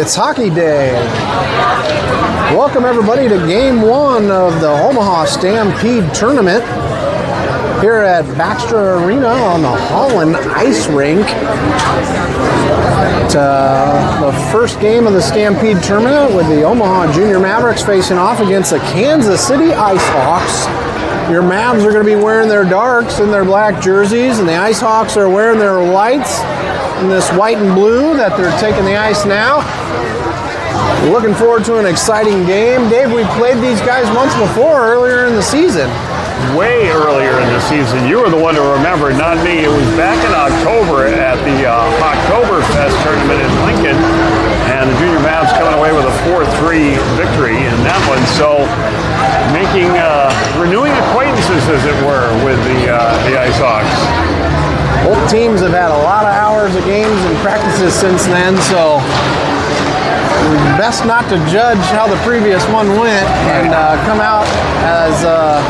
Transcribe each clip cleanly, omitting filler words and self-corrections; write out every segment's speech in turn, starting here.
It's hockey day. Welcome everybody to game one of the Omaha Stampede Tournament here at Baxter Arena on the Holland Ice Rink. It's the first game of the Stampede Tournament with the Omaha Jr Mavericks facing off against the Kansas City Icehawks. Your Mavs are going to be wearing their darks and their black jerseys, and the Icehawks are wearing their lights in this white and blue that they're taking the ice now. Looking forward to an exciting game. Dave, we played these guys once before earlier in the season. Way earlier in the season. You were the one to remember, not me. It was back in October at the Oktoberfest tournament in Lincoln, and the Junior Mavs coming away with a 4-3 victory in that one. So renewing acquaintances, as it were, with the Icehawks. Both teams have had a lot of hours of games and practices since then, so best not to judge how the previous one went and come out as a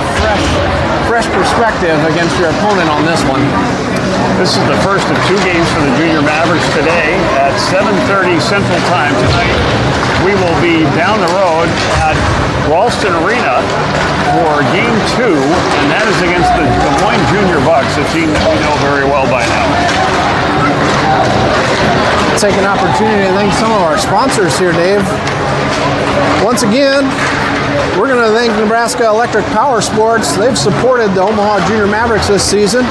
fresh perspective against your opponent on this one. This is the first of two games for the Junior Mavericks today at 7:30 Central Time tonight. We will be down the road at Ralston Arena for game two, and that is against the Des Moines Junior Bucks, a team that we know very well by now. Take an opportunity to thank some of our sponsors here, Dave. Once again, we're going to thank Nebraska Electric Power Sports. They've supported the Omaha Junior Mavericks this season.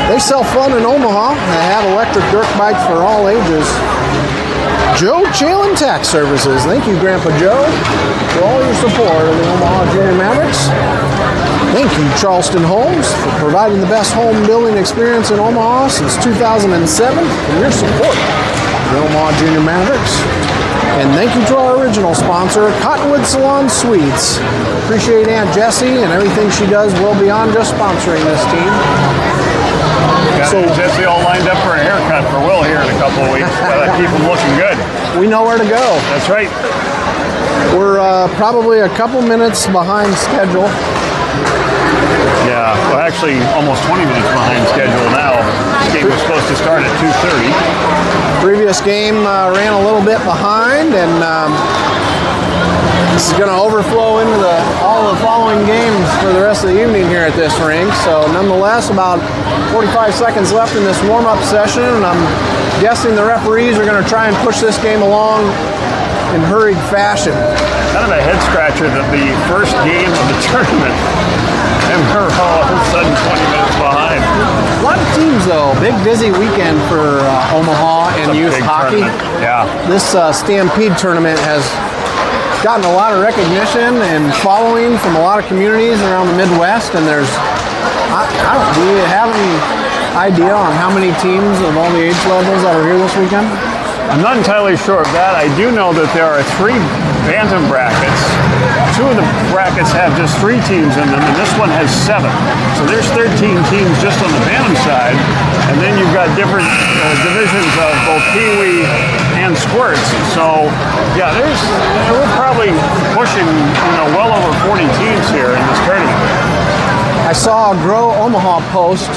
They sell fun in Omaha. They have electric dirt bikes for all ages. Joe Chalin Tax Services. Thank you, Grandpa Joe, for all your support of the Omaha Junior Mavericks. Thank you, Charleston Homes, for providing the best home building experience in Omaha since 2007 and your support of the Omaha Junior Mavericks. And thank you to our original sponsor, Cottonwood Salon Suites. Appreciate Aunt Jessie and everything she does well beyond just sponsoring this team. Got Jessie all lined up for a haircut for Will here in a couple of weeks. Gotta keep him looking good. We know where to go. That's right. We're probably a couple minutes behind schedule. Yeah, well, actually almost 20 minutes behind schedule now. This game was supposed to start at 2:30. Previous game ran a little bit behind, and this is going to overflow into all the following games for the rest of the evening here at this rink. So nonetheless, about 45 seconds left in this warm-up session, and I'm guessing the referees are going to try and push this game along in hurried fashion. Kind of a head-scratcher that the first game of the tournament, and we're all of a sudden 20 minutes behind. A lot of teams, though. Big, busy weekend for Omaha and youth hockey. Tournament. Yeah. This Stampede tournament has gotten a lot of recognition and following from a lot of communities around the Midwest, and there's, do you have any idea on how many teams of all the age levels that are here this weekend? I'm not entirely sure of that. I do know that there are 3 bantam brackets. 2 of the brackets have just 3 teams in them, and this one has 7. So there's 13 teams just on the bantam side, and then you've got different divisions of both peewee and squirts. So yeah, we're probably pushing well over 40 teams here in this tournament. I saw a Grow Omaha post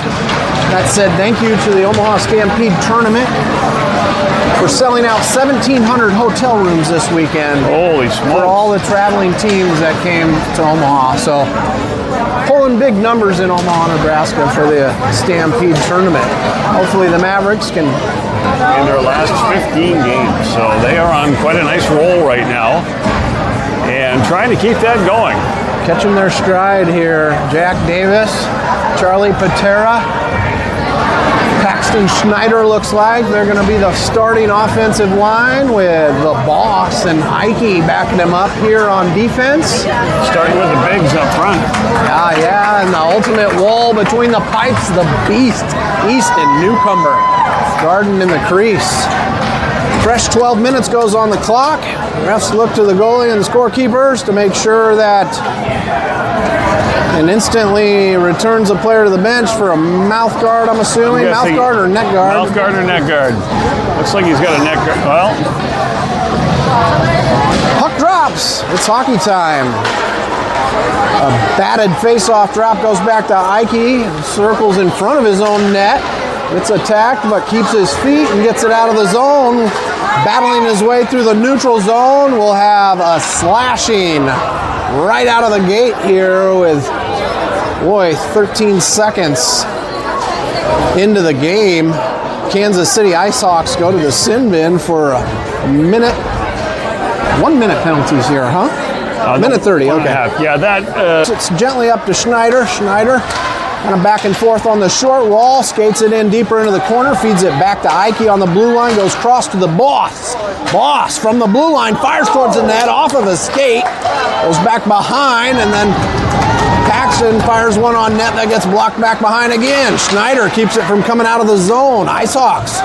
that said thank you to the Omaha Stampede Tournament for selling out 1,700 hotel rooms this weekend. Holy smokes. For all the traveling teams that came to Omaha. So pulling big numbers in Omaha, Nebraska for the Stampede Tournament. Hopefully the Mavericks can... In their last 15 games. So they are on quite a nice roll right now and trying to keep that going. Catching their stride here. Jack Davis, Charlie Patera, Paxton Schneider looks like they're going to be the starting offensive line with the boss and Ike backing them up here on defense. Starting with the bigs up front. Yeah, and the ultimate wall between the pipes, the beast, Easton, newcomer, guarding in the crease. Fresh 12 minutes goes on the clock. Refs look to the goalie and the scorekeepers to make sure that and instantly returns a player to the bench for a mouth guard, I'm assuming. Mouth guard or neck guard? Mouth guard or neck guard. Looks like he's got a neck guard. Well. Puck drops. It's hockey time. A batted face-off drop goes back to Ike. Circles in front of his own net. Gets attacked, but keeps his feet and gets it out of the zone. Battling his way through the neutral zone. We'll have a slashing right out of the gate here with, 13 seconds into the game. Kansas City Icehawks go to the sin bin for a minute. 1 minute penalties here, huh? Minute 30, okay. Yeah, that... It's gently up to Schneider. Schneider kind of back and forth on the short wall, skates it in deeper into the corner, feeds it back to Ike on the blue line, goes cross to the Boss. Boss from the blue line, fires towards the net, off of a skate, goes back behind, and then Paxton fires one on net that gets blocked back behind again. Schneider keeps it from coming out of the zone. Icehawks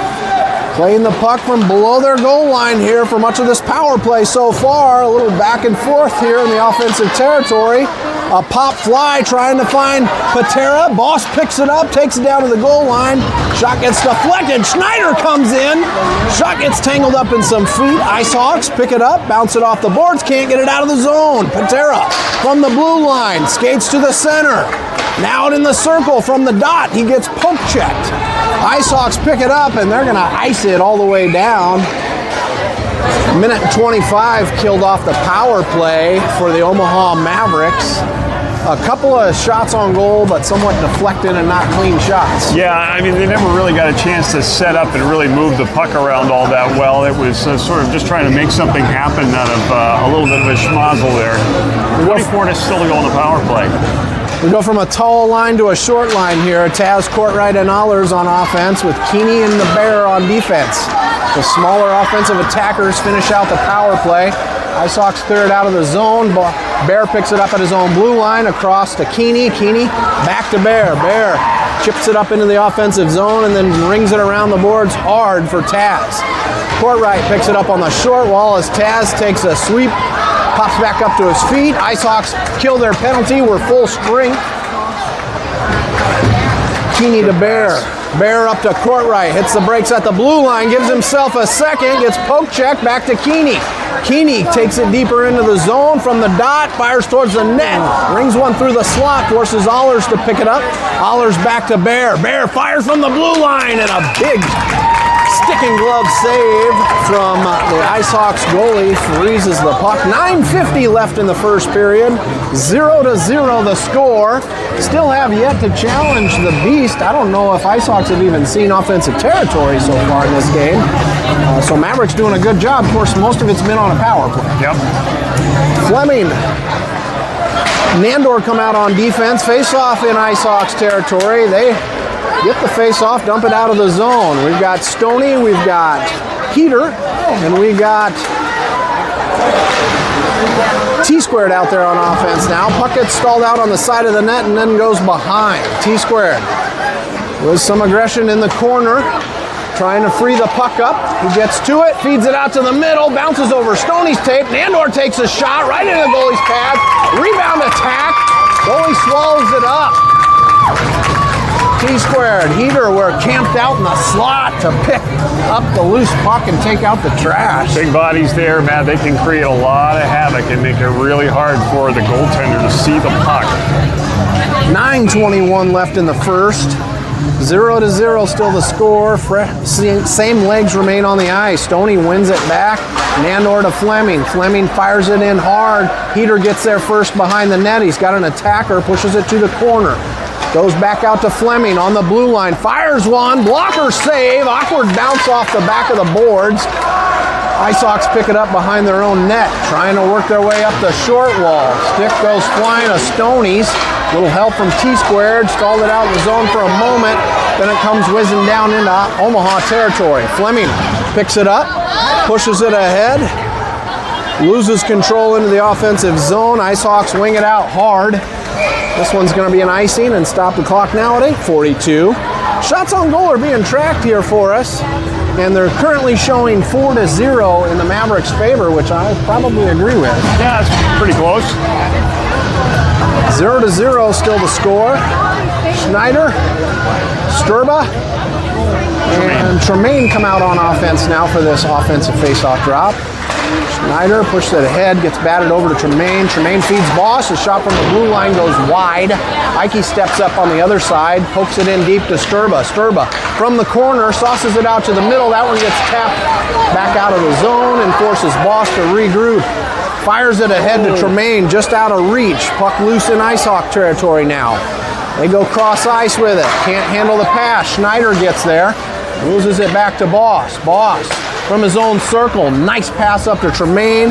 playing the puck from below their goal line here for much of this power play so far. A little back and forth here in the offensive territory. A pop fly trying to find Patera. Boss picks it up, takes it down to the goal line. Shot gets deflected. Schneider comes in. Shot gets tangled up in some feet. Icehawks pick it up, bounce it off the boards, can't get it out of the zone. Patera from the blue line, skates to the center. Now out in the circle from the dot, he gets poke checked. Icehawks pick it up, and they're going to ice it all the way down. Minute 25 killed off the power play for the Omaha Mavericks. A couple of shots on goal, but somewhat deflected and not clean shots. Yeah, I mean, they never really got a chance to set up and really move the puck around all that well. It was sort of just trying to make something happen out of a little bit of a schmozzle there. 24 to still to go on the power play. We go from a tall line to a short line here. Taz, Courtright, and Allers on offense with Keeney and the Bear on defense. The smaller offensive attackers finish out the power play. Icehawks clear it out of the zone. Bear picks it up at his own blue line across to Keeney. Keeney back to Bear. Bear chips it up into the offensive zone and then rings it around the boards hard for Taz. Courtright picks it up on the short wall as Taz takes a sweep, pops back up to his feet. Icehawks kill their penalty. We're full strength. Keeney to Bear. Bear up to Courtright. Hits the brakes at the blue line. Gives himself a second. Gets poke checked back to Keeney. Keeney takes it deeper into the zone from the dot. Fires towards the net. Rings one through the slot. Forces Allers to pick it up. Allers back to Bear. Bear fires from the blue line. And a big sticking glove save from the Icehawks goalie. Freezes the puck. 9:50 left in the first period. 0-0 the score. Still have yet to challenge the Beast. I don't know if Icehawks have even seen offensive territory so far in this game. So Mavericks doing a good job. Of course, most of it's been on a power play. Yep. Fleming. Nandor come out on defense. Face off in Icehawks territory. They get the face-off, dump it out of the zone. We've got Stoney, we've got Peter, and we got T-squared out there on offense now. Puck gets stalled out on the side of the net and then goes behind. T-squared with some aggression in the corner, trying to free the puck up. He gets to it, feeds it out to the middle, bounces over Stoney's tape. Nandor takes a shot right into the goalie's pad. Rebound attack. Goalie swallows it up. T-squared. Heater were camped out in the slot to pick up the loose puck and take out the trash. Big bodies there, Matt. They can create a lot of havoc and make it really hard for the goaltender to see the puck. 9:21 left in the first. 0-0 still the score. Same legs remain on the ice. Stoney wins it back. Nandor to Fleming. Fleming fires it in hard. Heater gets there first behind the net. He's got an attacker, pushes it to the corner. Goes back out to Fleming on the blue line. Fires one. Blocker save. Awkward bounce off the back of the boards. Icehawks pick it up behind their own net, trying to work their way up the short wall. Stick goes flying to Stoney's. Little help from T-squared. Stalled it out in the zone for a moment. Then it comes whizzing down into Omaha territory. Fleming picks it up, pushes it ahead, loses control into the offensive zone. Icehawks wing it out hard. This one's going to be an icing and stop the clock now at 8:42. Shots on goal are being tracked here for us, and they're currently showing 4-0 in the Mavericks' favor, which I probably agree with. Yeah, it's pretty close. 0-0 still the score. Schneider, Sturba, and Tremaine come out on offense now for this offensive faceoff drop. Schneider pushes it ahead, gets batted over to Tremaine. Tremaine feeds Boss. A shot from the blue line goes wide. Ike steps up on the other side, pokes it in deep to Sturba. Sturba from the corner, sauces it out to the middle. That one gets tapped back out of the zone and forces Boss to regroup. Fires it ahead to Tremaine, just out of reach. Puck loose in Icehawk territory now. They go cross ice with it. Can't handle the pass. Schneider gets there. Loses it back to Boss. Boss from his own circle. Nice pass up to Tremaine.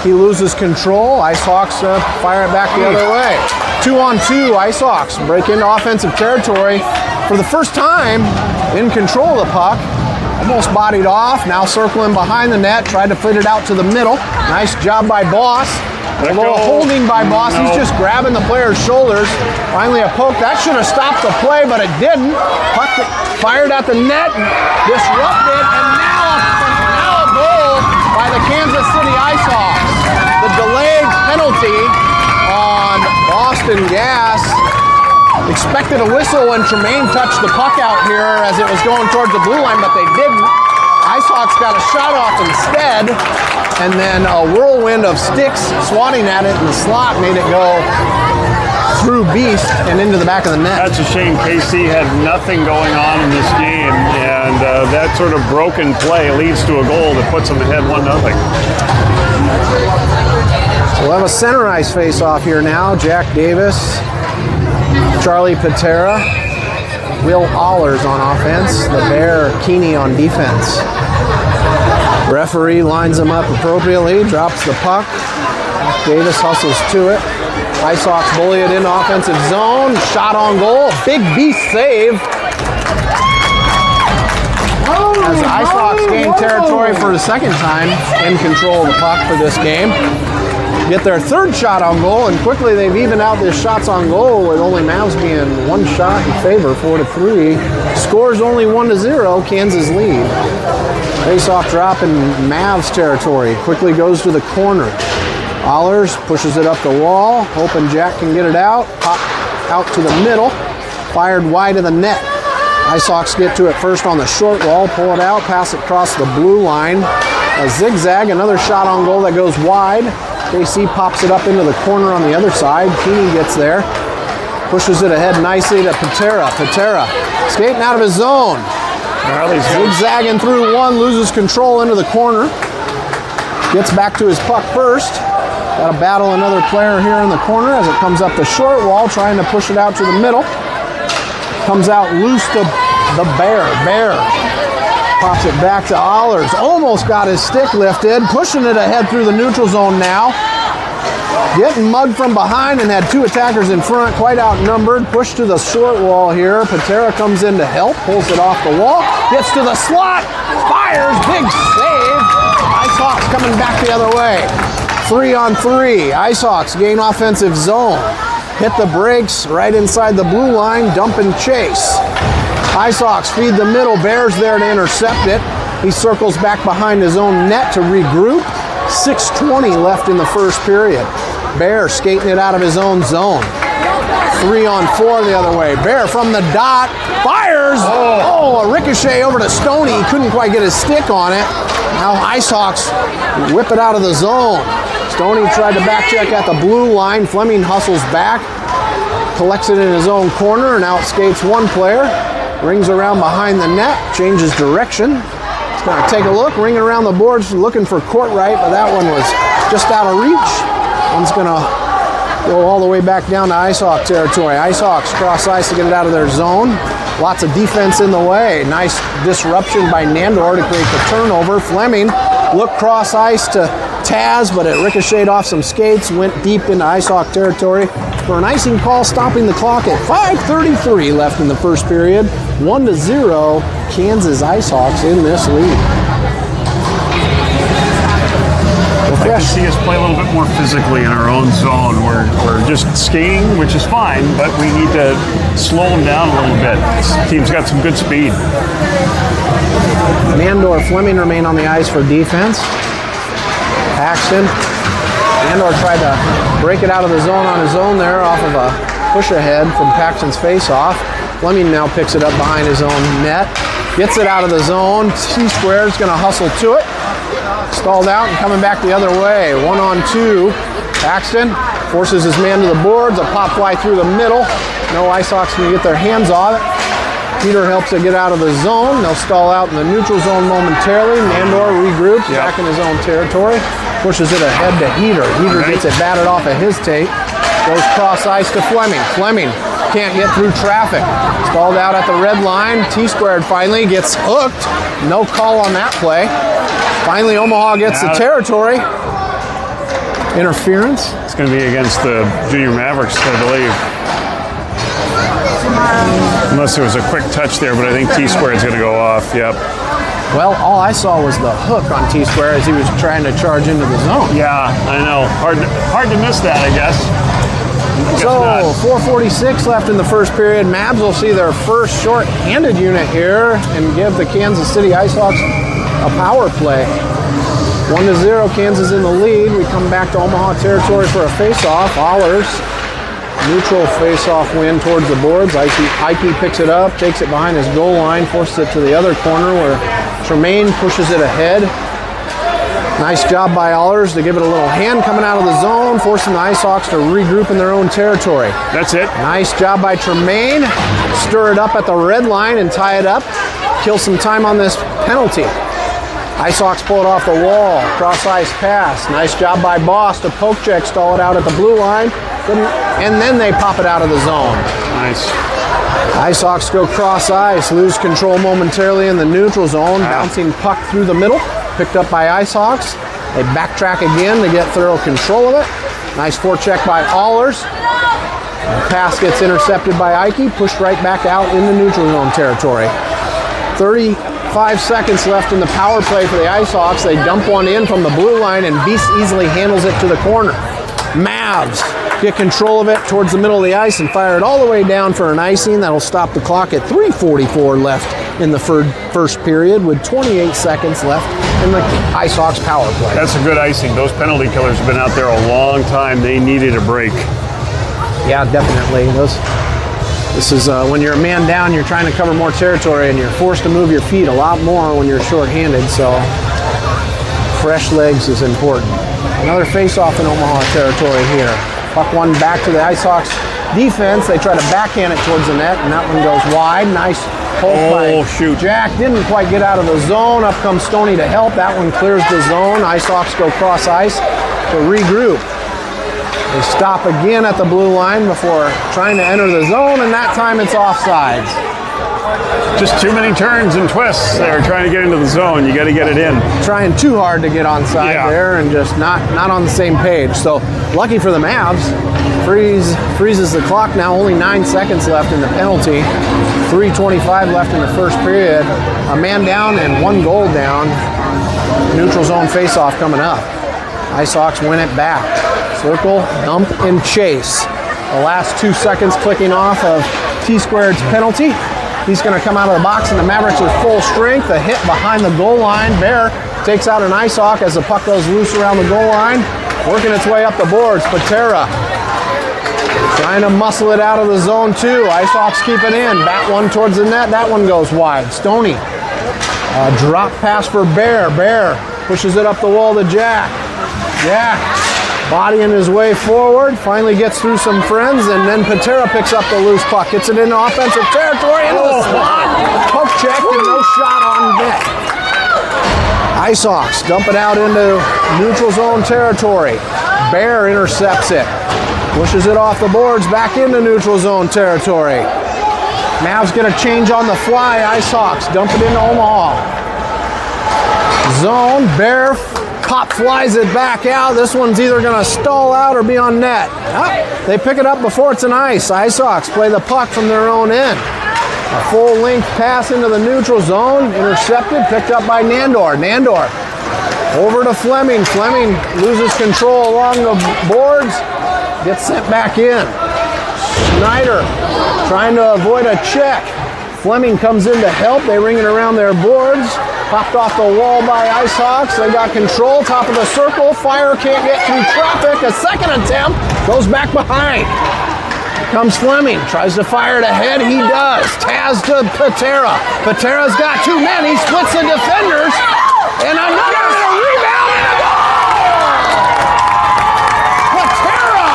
He loses control. Icehawks fire it back the other way. 2-on-2. Icehawks break into offensive territory for the first time in control of the puck. Almost bodied off. Now circling behind the net. Tried to fit it out to the middle. Nice job by Boss. A little holding by Boss. He's just grabbing the player's shoulders. Finally a poke. That should have stopped the play, but it didn't. Puck fired at the net, disrupted, and now a goal by the Kansas City Icehawks. The delayed penalty on Boston Gas. Expected a whistle when Tremaine touched the puck out here as it was going towards the blue line, but they didn't. Icehawks got a shot off instead, and then a whirlwind of sticks swatting at it in the slot made it go through Beast and into the back of the net. That's a shame. KC had nothing going on in this game, and that sort of broken play leads to a goal that puts them ahead 1-0. We'll have a center ice face-off here now. Jack Davis, Charlie Patera, Will Allers on offense, the Bear Keeney on defense. Referee lines them up appropriately, drops the puck. Davis hustles to it. Icehawks bully it into offensive zone. Shot on goal. Big Beast save. As Icehawks gain territory for the second time in control of the puck for this game. Get their third shot on goal, and quickly they've evened out their shots on goal with only Mavs being one shot in favor, 4-3. Scores only 1-0, Kansas lead. Face-off drop in Mavs territory. Quickly goes to the corner. Allers pushes it up the wall, hoping Jack can get it out. Pop out to the middle. Fired wide of the net. Icehawks get to it first on the short wall, pull it out, pass it across the blue line. A zigzag, another shot on goal that goes wide. KC pops it up into the corner on the other side. Keeney gets there. Pushes it ahead nicely to Patera. Patera skating out of his zone. Zigzagging through one, loses control into the corner. Gets back to his puck first. Got to battle another player here in the corner as it comes up the short wall, trying to push it out to the middle. Comes out loose to the Bear. Bear pops it back to Allers. Almost got his stick lifted. Pushing it ahead through the neutral zone now. Getting mugged from behind and had two attackers in front, quite outnumbered. Pushed to the short wall here. Patera comes in to help, pulls it off the wall, gets to the slot, fires, big save. Icehawks coming back the other way. 3-on-3. Icehawks gain offensive zone. Hit the brakes right inside the blue line, dump and chase. Icehawks feed the middle, Bears there to intercept it. He circles back behind his own net to regroup. 6:20 left in the first period. Bear skating it out of his own zone. 3-on-4 the other way. Bear from the dot, fires! Oh, a ricochet over to Stoney. He couldn't quite get his stick on it. Now Icehawks whip it out of the zone. Stoney tried to back check at the blue line. Fleming hustles back, collects it in his own corner, and out skates one player. Rings around behind the net, changes direction. He's going to take a look, ringing around the boards, looking for Courtright, but that one was just out of reach. One's going to go all the way back down to Icehawk territory. Icehawks cross ice to get it out of their zone. Lots of defense in the way. Nice disruption by Nandor to create the turnover. Fleming looked cross ice to Taz, but it ricocheted off some skates, went deep into Icehawk territory for an icing call, stopping the clock at 5:33 left in the first period. 1-0, Kansas Icehawks in this lead. I'd like to see us play a little bit more physically in our own zone. We're just skating, which is fine, but we need to slow them down a little bit. This team's got some good speed. Nandor, Fleming remain on the ice for defense. Paxton. Nandor tried to break it out of the zone on his own there off of a push ahead from Paxton's face-off. Fleming now picks it up behind his own net. Gets it out of the zone. T-Squared's going to hustle to it. Stalled out and coming back the other way. 1-on-2. Paxton forces his man to the boards. A pop fly through the middle. No Icehawks can get their hands on it. Peter helps it get out of the zone. They'll stall out in the neutral zone momentarily. Nandor regroups back in his own territory. Pushes it ahead to Heater. Heater gets it batted off of his tape. Goes cross ice to Fleming. Fleming can't get through traffic. Stalled out at the red line. T-Squared finally gets hooked. No call on that play. Finally, Omaha gets the territory. Interference. It's going to be against the Junior Mavericks, I believe. Unless there was a quick touch there, but I think T-Squared's going to go off. Yep. Well, all I saw was the hook on T-Square as he was trying to charge into the zone. Yeah, I know. Hard to miss that, I guess. So, 4:46 left in the first period. Mavs will see their first short-handed unit here and give the Kansas City Icehawks a power play. 1-0, Kansas in the lead. We come back to Omaha territory for a face-off. Allers, neutral face-off win towards the boards. Ike picks it up, takes it behind his goal line, forces it to the other corner where Tremaine pushes it ahead. Nice job by Allers to give it a little hand coming out of the zone, forcing the Icehawks to regroup in their own territory. That's it. Nice job by Tremaine. Stir it up at the red line and tie it up. Kill some time on this penalty. Icehawks pull it off the wall. Cross ice pass. Nice job by Boss to poke check, stall it out at the blue line. And then they pop it out of the zone. Nice. Icehawks go cross ice, lose control momentarily in the neutral zone. Bouncing puck through the middle. Picked up by Icehawks. They backtrack again to get thorough control of it. Nice forecheck by Allers. The pass gets intercepted by Ike, pushed right back out in the neutral zone territory. 35 seconds left in the power play for the Icehawks. They dump one in from the blue line and Beast easily handles it to the corner. Mavs get control of it towards the middle of the ice and fire it all the way down for an icing. That'll stop the clock at 3:44 left in the first period with 28 seconds left in the Icehawks power play. That's a good icing. Those penalty killers have been out there a long time. They needed a break. Yeah, definitely. This is when you're a man down, you're trying to cover more territory and you're forced to move your feet a lot more when you're short-handed, so fresh legs is important. Another face-off in Omaha territory here. Puck one back to the Icehawks defense. They try to backhand it towards the net, and that one goes wide. Nice hold by Jack. Didn't quite get out of the zone. Up comes Stoney to help. That one clears the zone. Icehawks go cross ice to regroup. They stop again at the blue line before trying to enter the zone, and that time it's offsides. Just too many turns and twists there trying to get into the zone. You got to get it in. Trying too hard to get onside there and just not on the same page. So lucky for the Mavs, freezes the clock now. Only 9 seconds left in the penalty. 3:25 left in the first period. A man down and 1 goal down. Neutral zone faceoff coming up. Icehawks win it back. Circle, dump, and chase. The last 2 seconds clicking off of T-Squared's penalty. He's going to come out of the box, and the Mavericks are full strength. A hit behind the goal line. Bear takes out an Icehawk as the puck goes loose around the goal line. Working its way up the boards. Patera trying to muscle it out of the zone, too. Icehawks keep it in. Bat one towards the net. That one goes wide. Stoney. Drop pass for Bear. Bear pushes it up the wall to Jack. Jack bodying his way forward, finally gets through some friends, and then Patera picks up the loose puck, gets it into offensive territory, into the slot. Poke check and no shot on net. Icehawks dump it out into neutral zone territory. Bear intercepts it, pushes it off the boards back into neutral zone territory. Mavs get a change on the fly. Icehawks dump it into Omaha. Zone, Bear pop flies it back out. This one's either going to stall out or be on net. They pick it up before it's an ice. Icehawks play the puck from their own end. A full-length pass into the neutral zone. Intercepted, picked up by Nandor. Nandor over to Fleming. Fleming loses control along the boards. Gets sent back in. Schneider trying to avoid a check. Fleming comes in to help. They ring it around their boards. Popped off the wall by Icehawks. They got control. Top of the circle. Fire can't get through traffic. A second attempt. Goes back behind. comes Fleming, tries to fire it ahead, he does. Taz to Patera. Patera's got 2 men, he splits the defenders, and another rebound and a goal! Patera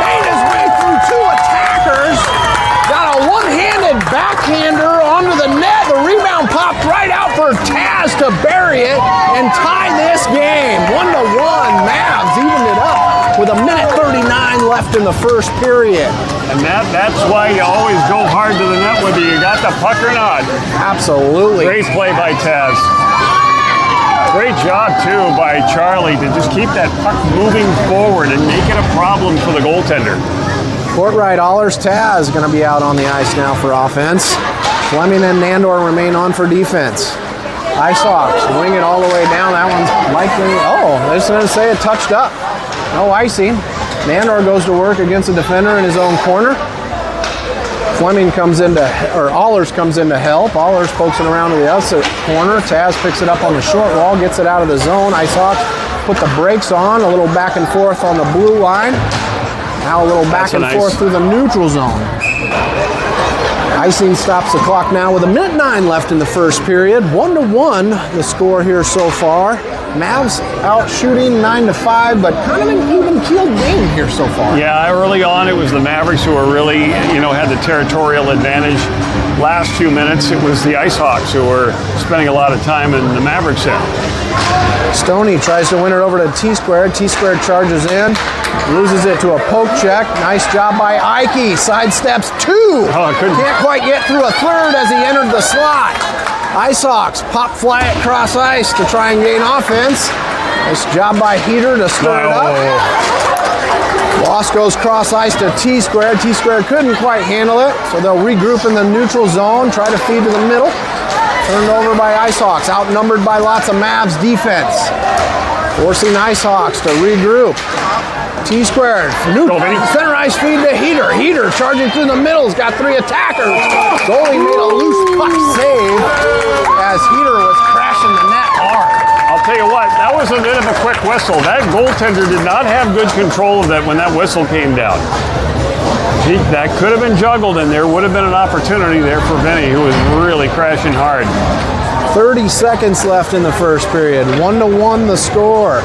made his way through 2 attackers, got a one-handed backhander onto the net, the rebound popped right out for Taz to bury it and tie this game. 1-1, Mavs evened it up with 1:39 left in the first period. And that's why you always go hard to the net, whether you got the puck or not. Absolutely. Great play by Taz. Great job, too, by Charlie to just keep that puck moving forward and make it a problem for the goaltender. Courtright, Allers, Taz going to be out on the ice now for offense. Fleming and Nandor remain on for defense. Icehawks wing it all the way down. That one's likely, I was going to say it touched up. No icing. Nandor goes to work against a defender in his own corner. Fleming comes into, or Allers comes in to help. Allers pokes it around to the outside corner. Taz picks it up on the short wall, gets it out of the zone. Icehawks put the brakes on, a little back and forth on the blue line. Now a little back and forth through the neutral zone. Icing stops the clock now with 1:09 left in the first period. 1-1 the score here so far. Mavs out shooting 9-5, but kind of an even-keeled game here so far. Yeah, early on it was the Mavericks who were really, had the territorial advantage. Last few minutes it was the Icehawks who were spending a lot of time in the Mavericks end. Stoney tries to win it over to T-Squared. T-Squared charges in, loses it to a poke check. Nice job by Ike. Sidesteps 2. Can't quite get through a third as he entered the slot. Icehawks pop fly it cross ice to try and gain offense. Nice job by Heater to stir it up. Loss goes cross ice to T-Squared. T-Squared couldn't quite handle it, so they'll regroup in the neutral zone, try to feed to the middle. Turned over by Icehawks, outnumbered by lots of Mavs defense. Forcing Icehawks to regroup. T-Squared, center ice feed to Heater. Heater charging through the middle, has got 3 attackers. Goalie made a loose puck save as Heater was crashing the net hard. I'll tell you what, that was a bit of a quick whistle. That goaltender did not have good control of that when that whistle came down. That could have been juggled, and there would have been an opportunity there for Vinny, who was really crashing hard. 30 seconds left in the first period. 1-1 the score.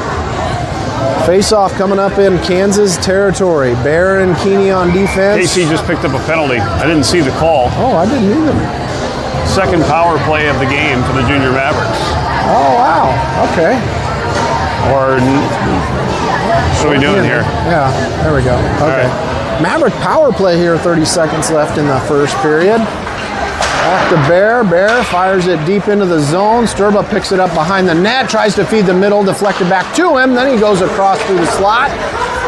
Face-off coming up in Kansas territory. Bear and Keeney on defense. KC just picked up a penalty. I didn't see the call. Oh, I didn't either. Second power play of the game for the Junior Mavericks. Oh, wow. Okay. Or what are we doing here? Yeah, there we go. Okay. Right. Maverick power play here, 30 seconds left in the first period. Back to Bear. Bear fires it deep into the zone. Sturba picks it up behind the net, tries to feed the middle, deflected back to him. Then he goes across through the slot.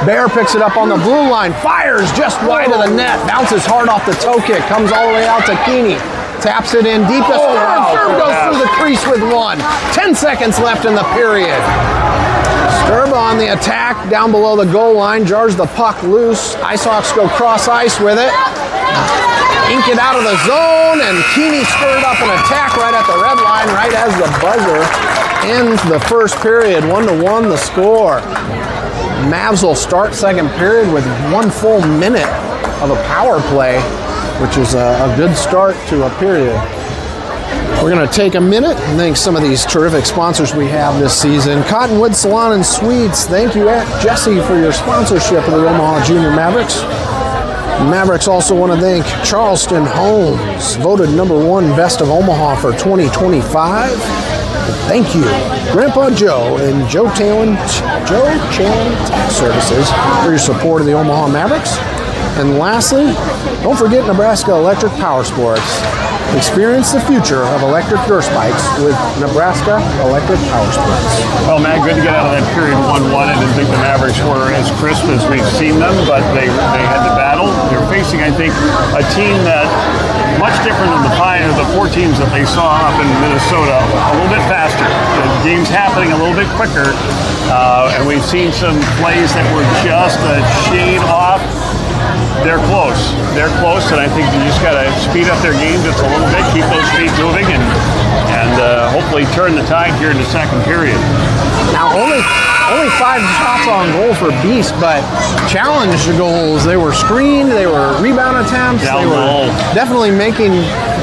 Bear picks it up on the blue line, fires just wide of the net, bounces hard off the toe kick, comes all the way out to Keeney. Taps it in deep to Sturb. Sturb goes through the crease with 1. 10 seconds left in the period. Sturba on the attack down below the goal line, jars the puck loose. Icehawks go cross ice with it. Ink it out of the zone, and Keeney spurred up an attack right at the red line, right as the buzzer ends the first period. 1-1 the score. Mavs will start second period with 1 full minute of a power play, which is a good start to a period. We're going to take a minute and thank some of these terrific sponsors we have this season. Cottonwood Salon and Suites. Thank you, Aunt Jessie, for your sponsorship of the Omaha Junior Mavericks. Mavericks also want to thank Charleston Homes, voted #1 Best of Omaha for 2025. Thank you, Grandpa Joe and Joe Challen Tax Services, for your support of the Omaha Mavericks. And lastly, don't forget Nebraska Electric Power Sports. Experience the future of electric dirt bikes with Nebraska Electric Power Sports. Well, Matt, good to get out of that period 1-1. I didn't think the Mavericks were as crisp as we've seen them, but they had to battle. They're facing, I think, a team that much different than the 4 teams that they saw up in Minnesota. A little bit faster. The game's happening a little bit quicker, and we've seen some plays that were just a shade off. They're close, and I think you just got to speed up their game just a little bit, keep those feet moving, and and hopefully turn the tide here in the second period. Now only 5 shots on goal for Beast, but challenge goals. They were screened, they were rebound attempts. Down they were low. definitely making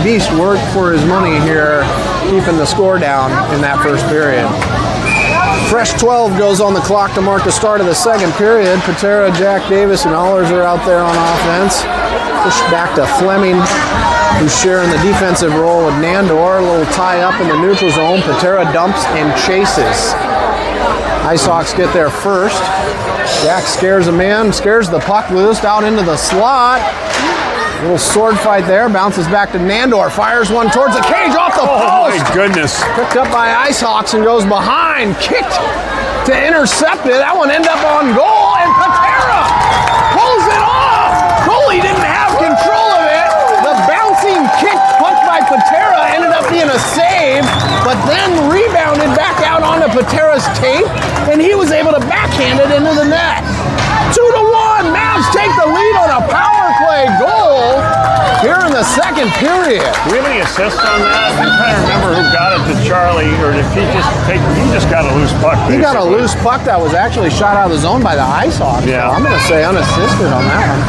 Beast work for his money here, keeping the score down in that first period. Fresh 12 goes on the clock to mark the start of the second period. Patera, Jack Davis, and Allers are out there on offense. Pushed back to Fleming, who's sharing the defensive role with Nandor. A little tie up in the neutral zone. Patera dumps and chases. Icehawks get there first. Jack scares a man, scares the puck loose out into the slot. Little sword fight there, bounces back to Nandor, fires one towards the cage off the post. Oh my goodness. Picked up by Icehawks and goes behind, kicked to intercept it. That one ended up on goal, and Patera pulls it off. Goalie didn't have control of it. The bouncing kick pumped by Patera ended up being a save, but then rebounded back out onto Patera's tape, and he was able to backhand it into the net. 2-1, Mavs take the lead on a power play goal here in the second period. Do we have any assists on that? I'm trying to remember who got it to Charlie, or did he just got a loose puck. He got a loose puck that was actually shot out of the zone by the Icehawks. Yeah. So I'm going to say unassisted on that one.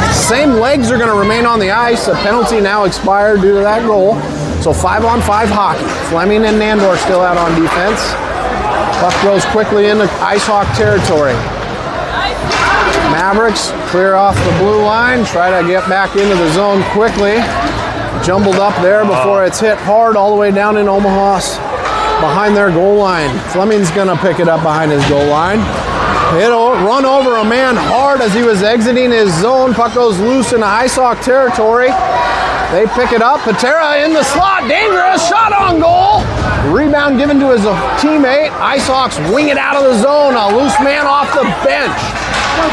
Same legs are going to remain on the ice. A penalty now expired due to that goal. So 5-on-5 hockey. Fleming and Nandor still out on defense. Puck goes quickly into Icehawk territory. Mavericks clear off the blue line, try to get back into the zone quickly. Jumbled up there before it's hit hard all the way down in Omaha behind their goal line. Fleming's gonna pick it up behind his goal line. It'll run over a man hard as he was exiting his zone. Puck goes loose into Icehawk territory. They pick it up. Patera in the slot, dangerous shot on goal. Rebound given to his teammate. Icehawks wing it out of the zone. A loose man off the bench.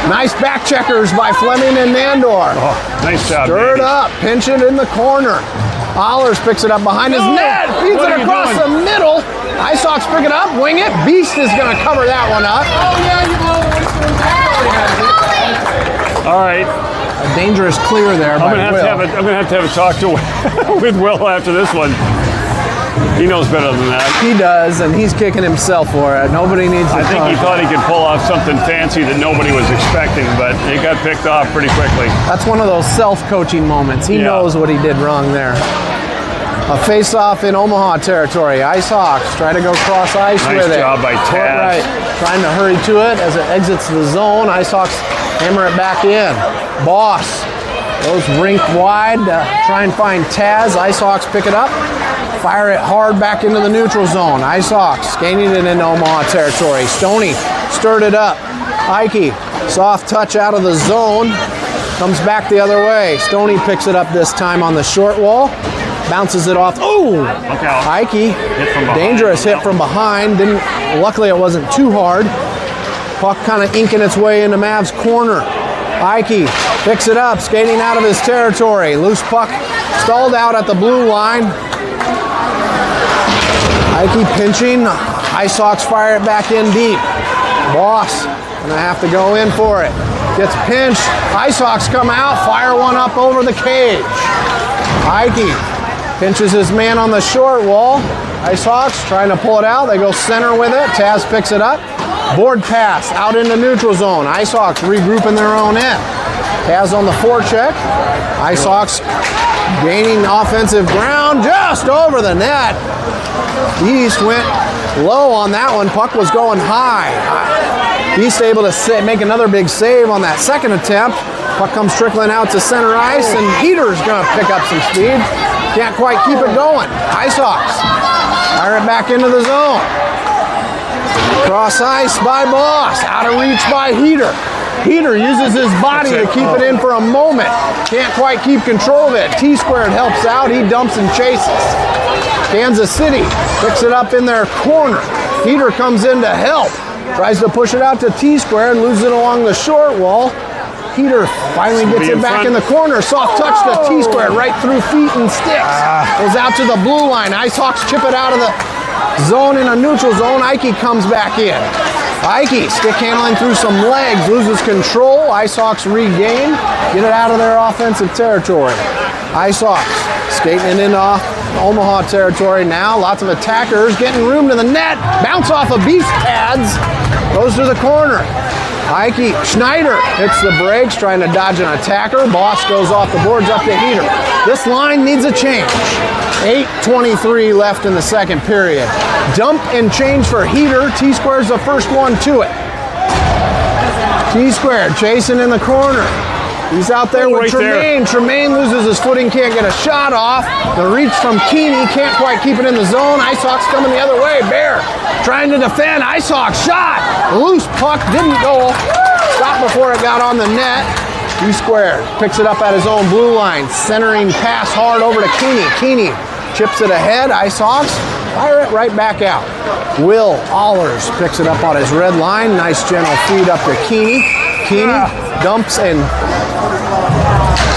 Nice back checkers by Fleming and Nandor. Oh, nice job. Stirred up, pinch it in the corner. Allers picks it up behind his net, feeds What it are you across doing? the middle. Icehawks pick it up, wing it. Beast is going to cover that one up. All right. A dangerous clear there I'm by gonna Will. have to have a talk to with Will after this one. He knows better than that. He does, and he's kicking himself for it. Nobody needs to I think he thought he could pull off something fancy that nobody was expecting, but it got picked off pretty quickly. That's one of those self-coaching moments. He Yeah. knows what he did wrong there. A face-off in Omaha territory. Icehawks try to go cross ice Nice with it. job by Court Taz. right, trying to hurry to it as it exits the zone. Icehawks hammer it back in. Boss goes rink wide to try and find Taz. Icehawks pick it up. Fire it hard back into the neutral zone. Icehawks skating it into Omaha territory. Stoney stirred it up. Ikey, soft touch out of the zone. Comes back the other way. Stoney picks it up this time on the short wall. Bounces it off. Ooh! Look out. Ikey, Hit from behind. dangerous hit from behind. Luckily it wasn't too hard. Puck kind of inking its way into Mavs' corner. Ikey picks it up, skating out of his territory. Loose puck stalled out at the blue line. Ikey pinching. Icehawks fire it back in deep. Boss gonna have to go in for it. Gets pinched. Icehawks come out, fire one up over the cage. Ikey pinches his man on the short wall. Icehawks trying to pull it out. They go center with it. Taz picks it up. Board pass out into neutral zone. Icehawks regroup in their own end. Taz on the forecheck. Icehawks gaining offensive ground just over the net. East went low on that one. Puck was going high. East able to make another big save on that second attempt. Puck comes trickling out to center ice, and Heater's going to pick up some speed. Can't quite keep it going. Icehawks fire it back into the zone. Cross ice by Boss. Out of reach by Heater. Heater uses his body to keep it in for a moment. Can't quite keep control of it. T-squared helps out. He dumps and chases. Kansas City picks it up in their corner. Heater comes in to help. Tries to push it out to T-squared, loses it along the short wall. Heater finally gets it back in the corner. Soft touch to T-squared right through feet and sticks. Goes out to the blue line. Icehawks chip it out of the zone in a neutral zone. Ikey comes back in. Ikey stick handling through some legs, loses control. Icehawks regain, get it out of their offensive territory. Icehawks skating it in off Omaha territory now. Lots of attackers getting room to the net. Bounce off of beast pads. Goes to the corner. Ike Schneider hits the brakes, trying to dodge an attacker. Boss goes off the boards up to Heater. This line needs a change. 8:23 left in the second period. Dump and change for Heater. T-Square's the first one to it. T-Square chasing in the corner. He's out there with Tremaine. Tremaine loses his footing, can't get a shot off. The reach from Keeney, can't quite keep it in the zone. Icehawks coming the other way. Bear trying to defend. Icehawks shot. Loose puck, didn't go. Stopped before it got on the net. T-Square picks it up at his own blue line. Centering pass hard over to Keeney. Keeney chips it ahead. Icehawks fire it right back out. Will Allers picks it up on his red line. Nice gentle feed up to Keeney. Keeney dumps and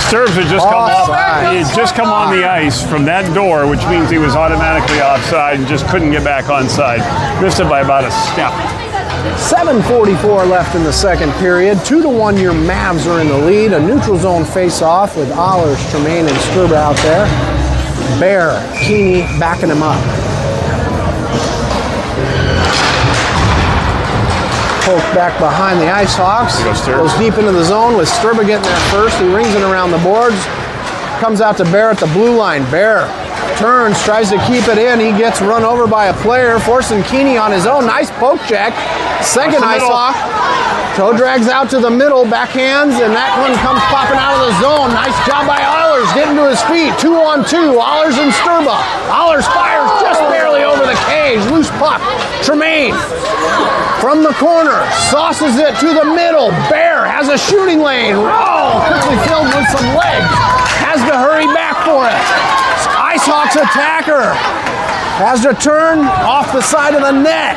Sturbs had just come off. He had just come on the ice from that door, which means he was automatically offside and just couldn't get back onside. Missed it by about a step. 7:44 left in the second period. 2-1 your Mavs are in the lead. A neutral zone face-off with Allers, Tremaine, and Sturba out there. Bear, Keeney backing him up. Poke back behind the Icehawks. Goes deep into the zone with Sturba getting there first. He rings it around the boards. Comes out to Bear at the blue line. Bear turns, tries to keep it in. He gets run over by a player, forcing Keeney on his own. Nice poke check. Second Icehawk. Toe drags out to the middle, backhands, and that one comes popping out of the zone. Nice job by Allers, getting to his feet. 2-on-2, Allers and Sturba. Allers fires just barely over the cage. Loose puck. Tremaine from the corner, sauces it to the middle. Bear has a shooting lane. Oh, quickly filled with some legs. Has to hurry back for it. Icehawks attacker has to turn off the side of the net.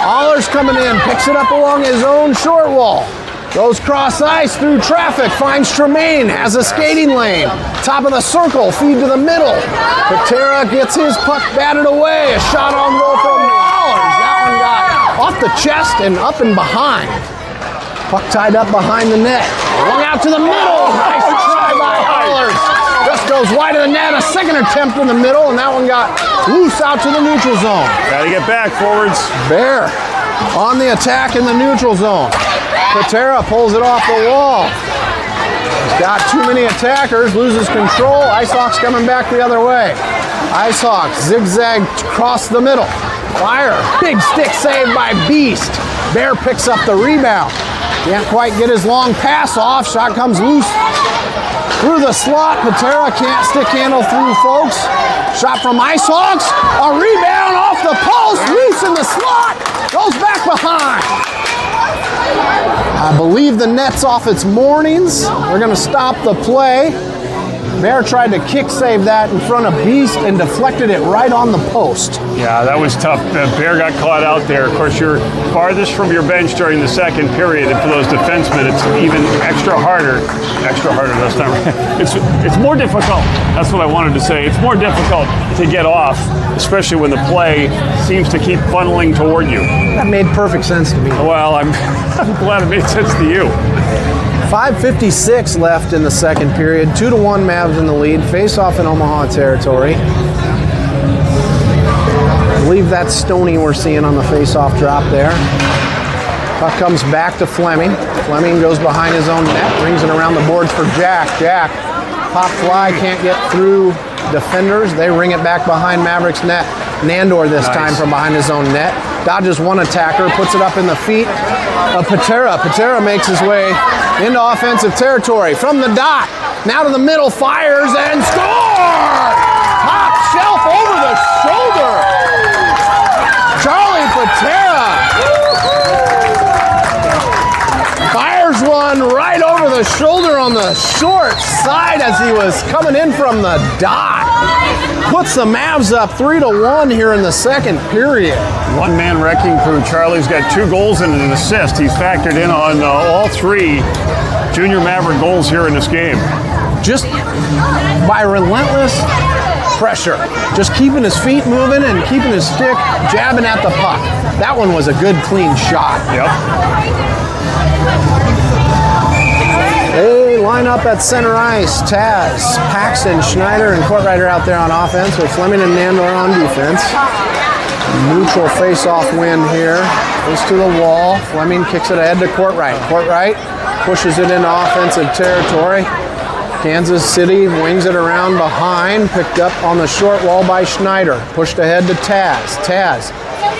Allers coming in, picks it up along his own short wall. Goes cross ice through traffic, finds Tremaine, has a skating lane. Top of the circle, feed to the middle. Patera gets his puck batted away. A shot on goal from Allers. That one got off the chest and up and behind. Puck tied up behind the net. Long out to the middle. Nice try by Allers. Just goes wide of the net. A second attempt in the middle, and that one got loose out to the neutral zone. Gotta get back, forwards. Bear on the attack in the neutral zone. Patera pulls it off the wall. He's got too many attackers, loses control. Icehawks coming back the other way. Icehawks zigzag across the middle. Fire. Big stick save by Beast. Bear picks up the rebound. Can't quite get his long pass off. Shot comes loose through the slot. Patera can't stick handle through, folks. Shot from Icehawks. A rebound off the post. Loose in the slot. Goes back behind. I believe the net's off its moorings. They're going to stop the play. Bear tried to kick save that in front of Beast and deflected it right on the post. Yeah, that was tough. Bear got caught out there. Of course, you're farthest from your bench during the second period, and for those defensemen, it's even extra harder. Extra harder, that's not right. It's more difficult. That's what I wanted to say. It's more difficult to get off, especially when the play seems to keep funneling toward you. That made perfect sense to me. Well, I'm glad it made sense to you. 5:56 left in the second period. 2-1 Mavs in the lead. Face off in Omaha territory. I believe that's Stoney we're seeing on the face-off drop there. Puck comes back to Fleming. Fleming goes behind his own net, brings it around the boards for Jack. Jack, pop fly, can't get through defenders. They ring it back behind Mavericks net. Nandor this time from behind his own net. Dodges one attacker, puts it up in the feet of Patera. Patera makes his way into offensive territory from the dot. Now to the middle, fires and scores! Top shelf over the shoulder. Charlie Patera fires one right over the shoulder on the short side as he was coming in from the dot. Puts the Mavs up 3-1 here in the second period. One-man wrecking crew. Charlie's got 2 goals and an assist. He's factored in on all 3 Junior Maverick goals here in this game. Just by relentless pressure. Just keeping his feet moving and keeping his stick jabbing at the puck. That one was a good, clean shot. Yep. They line up at center ice. Taz, Paxton, Schneider, and Courtrider out there on offense with Fleming and Nandor on defense. Neutral face-off win here. Goes to the wall. Fleming kicks it ahead to Courtright. Courtright pushes it into offensive territory. Kansas City wings it around behind. Picked up on the short wall by Schneider. Pushed ahead to Taz. Taz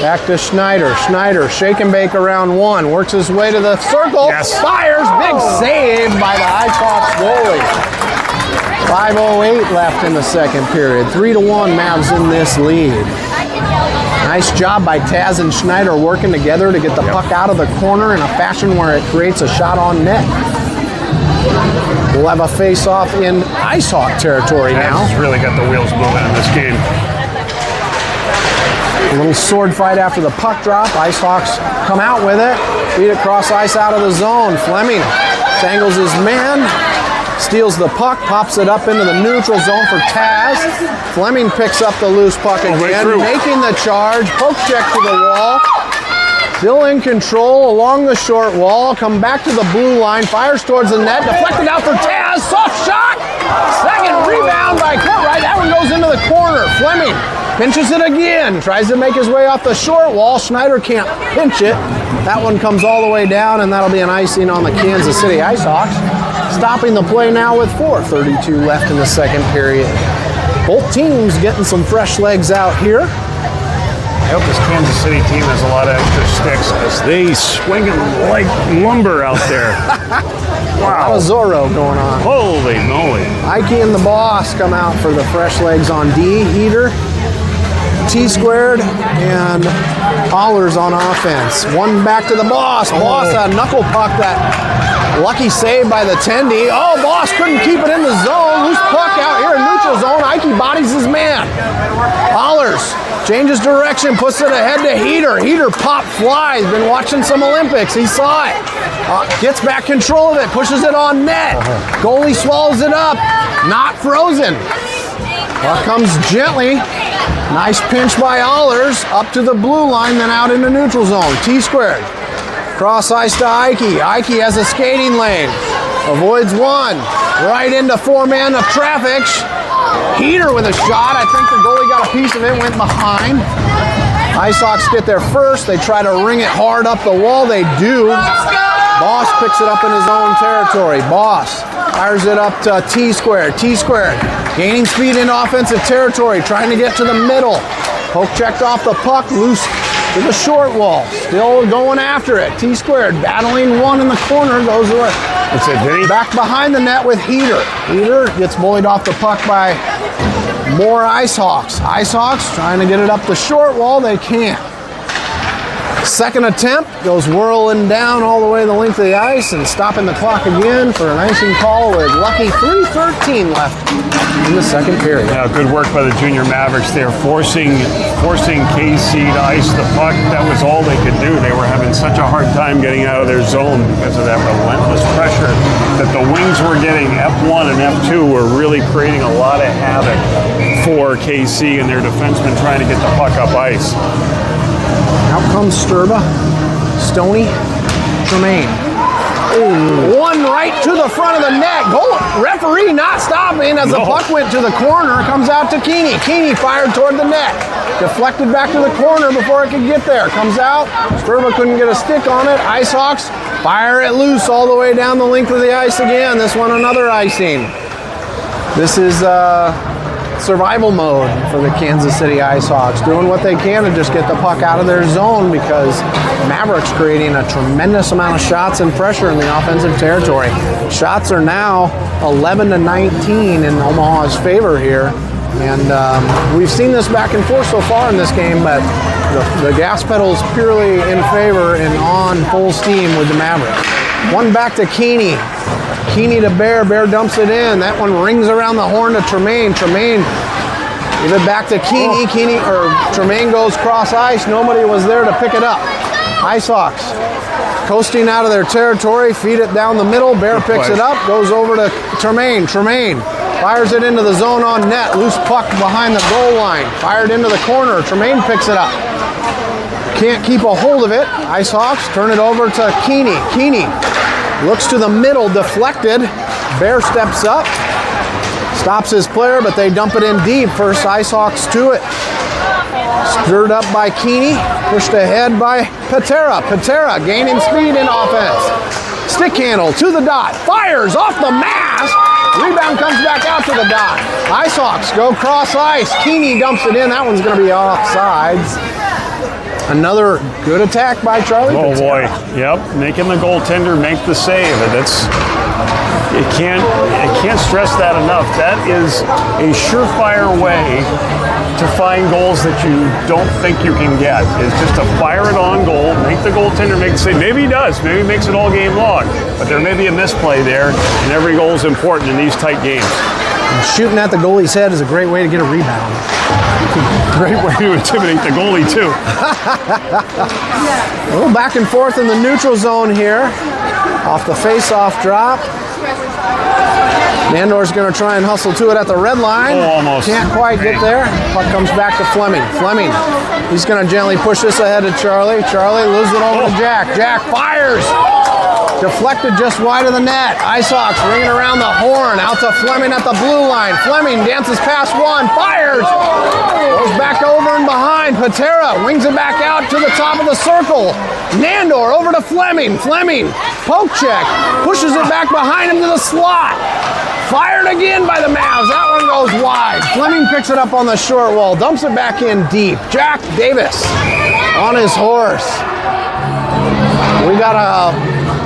back to Schneider. Schneider shake and bake around one. Works his way to the circle. Yes. Fires. Big save by the Icehawks goalie. 5:08 left in the second period. 3-1 Mavs in this lead. Nice job by Taz and Schneider working together to get the puck out of the corner in a fashion where it creates a shot on net. We'll have a face-off in Icehawk territory now. Taz has really got the wheels moving in this game. A little sword fight after the puck drop. Icehawks come out with it. Feed it cross ice out of the zone. Fleming tangles his man. Steals the puck, pops it up into the neutral zone for Taz. Fleming picks up the loose puck again, making the charge. Poke check to the wall. Still in control along the short wall. Come back to the blue line. Fires towards the net. Deflected out for Taz. Soft shot. Second rebound by Courtright. That one goes into the corner. Fleming pinches it again. Tries to make his way off the short wall. Schneider can't pinch it. That one comes all the way down, and that'll be an icing on the Kansas City Icehawks. Stopping the play now with 4:32 left in the second period. Both teams getting some fresh legs out here. I hope this Kansas City team has a lot of extra sticks because they swing 'em like lumber out there. A lot of Zorro going on. Holy moly. Ike and the boss come out for the fresh legs on D. Heater, T-squared, and Hollers on offense. One back to the boss. Boss, a knuckle puck, that lucky save by the Tendy. Oh, boss couldn't keep it in the zone. Loose puck out here in neutral zone. Ike bodies his man. Hollers changes direction, puts it ahead to Heater. Heater pop flies. Been watching some Olympics. He saw it. Gets back control of it. Pushes it on net. Goalie swallows it up. Not frozen. Puck comes gently. Nice pinch by Hollers. Up to the blue line, then out into neutral zone. T-squared. Cross ice to Ike. Ike has a skating lane. Avoids one. Right into four-man of traffic. Heater with a shot. I think the goalie got a piece of it, went behind. Icehawks get there first. They try to ring it hard up the wall. They do. Boss picks it up in his own territory. Boss fires it up to T-squared. T-squared gaining speed in offensive territory, trying to get to the middle. Poke checked off the puck, loose to the short wall. Still going after it. T-squared battling one in the corner, goes away. That's it, Vinny. Back behind the net with Heater. Heater gets bullied off the puck by more Icehawks. Icehawks trying to get it up the short wall. They can't. Second attempt goes whirling down all the way the length of the ice and stopping the clock again for an icing call with lucky 3:13 left in the second period. Yeah, good work by the Junior Mavericks there, forcing KC to ice the puck. That was all they could do. They were having such a hard time getting out of their zone because of that relentless pressure that the wings were getting. F1 and F2 were really creating a lot of havoc for KC and their defensemen trying to get the puck up ice. Out comes Sturba, Stoney, Tremaine. Ooh. One right to the front of the net. Goal referee not stopping as the puck went to the corner. Comes out to Keeney. Keeney fired toward the net. Deflected back to the corner before it could get there. Comes out. Sturba couldn't get a stick on it. Icehawks fire it loose all the way down the length of the ice again. This one another icing. This is survival mode for the Kansas City Icehawks, doing what they can to just get the puck out of their zone because Mavericks creating a tremendous amount of shots and pressure in the offensive territory. Shots are now 11-19 in Omaha's favor here, and we've seen this back and forth so far in this game, but the gas pedal is purely in favor and on full steam with the Mavericks. One back to Keeney. Keeney to Bear. Bear dumps it in. That one rings around the horn to Tremaine. Tremaine give it back to Keeney. Tremaine goes cross ice. Nobody was there to pick it up. Icehawks coasting out of their territory. Feed it down the middle. Bear picks it up. Goes over to Tremaine. Tremaine fires it into the zone on net. Loose puck behind the goal line. Fired into the corner. Tremaine picks it up. Can't keep a hold of it. Icehawks turn it over to Keeney. Keeney looks to the middle, deflected. Bear steps up, stops his player, but they dump it in deep. First Icehawks to it. Stirred up by Keeney, pushed ahead by Patera. Patera gaining speed in offense. Stick handle to the dot, fires off the mask. Rebound comes back out to the dot. Icehawks go cross ice. Keeney dumps it in. That one's going to be offsides. Another good attack by Charlie Oh Patera. boy, yep, making the goaltender make the save. I can't stress that enough. That is a surefire way to find goals that you don't think you can get. Is just to fire it on goal, make the goaltender make the save. Maybe he does, maybe he makes it all game long, but there may be a misplay there, and every goal is important in these tight games. And shooting at the goalie's head is a great way to get a rebound. Great way to intimidate the goalie too. A little back and forth in the neutral zone here. Off the face-off drop. Nandor's going to try and hustle to it at the red line. Oh, almost. Can't quite get there. Puck comes back to Fleming. Fleming, he's going to gently push this ahead to Charlie. Charlie loses it over to Jack. Jack fires. Deflected just wide of the net. Icehawks ringing around the horn. Out to Fleming at the blue line. Fleming dances past one. Fires. Goes back over and behind. Patera wings it back out to the top of the circle. Nandor over to Fleming. Fleming, poke check. Pushes it back behind him to the slot. Fired again by the Mavs. That one goes wide. Fleming picks it up on the short wall. Dumps it back in deep. Jack Davis on his horse. We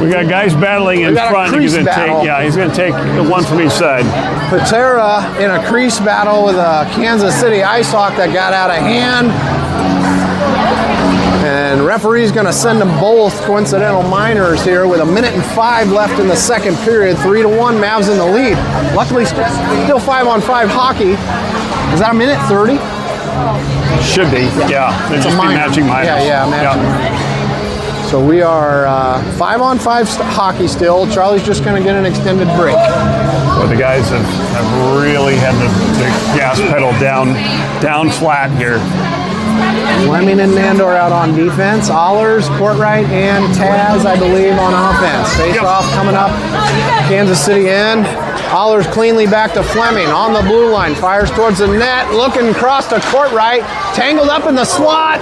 got guys battling in front. He's going to take one from each side. Patera in a crease battle with a Kansas City Icehawk that got out of hand. And referee's going to send them both coincidental minors here with 1:05 left in the second period. 3-1, Mavs in the lead. Luckily, still 5-on-5 hockey. Is that 1:30? Should be, yeah. They're It's just a minor. matching minors. Matching. So we are 5-on-5 hockey still. Charlie's just going to get an extended break. Well, the guys have really had the gas pedal down flat here. Fleming and Nandor out on defense. Allers, Courtright, and Taz, I believe, on offense. Face-off coming up. Kansas City end. Allers cleanly back to Fleming on the blue line. Fires towards the net. Looking across to Courtright. Tangled up in the slot.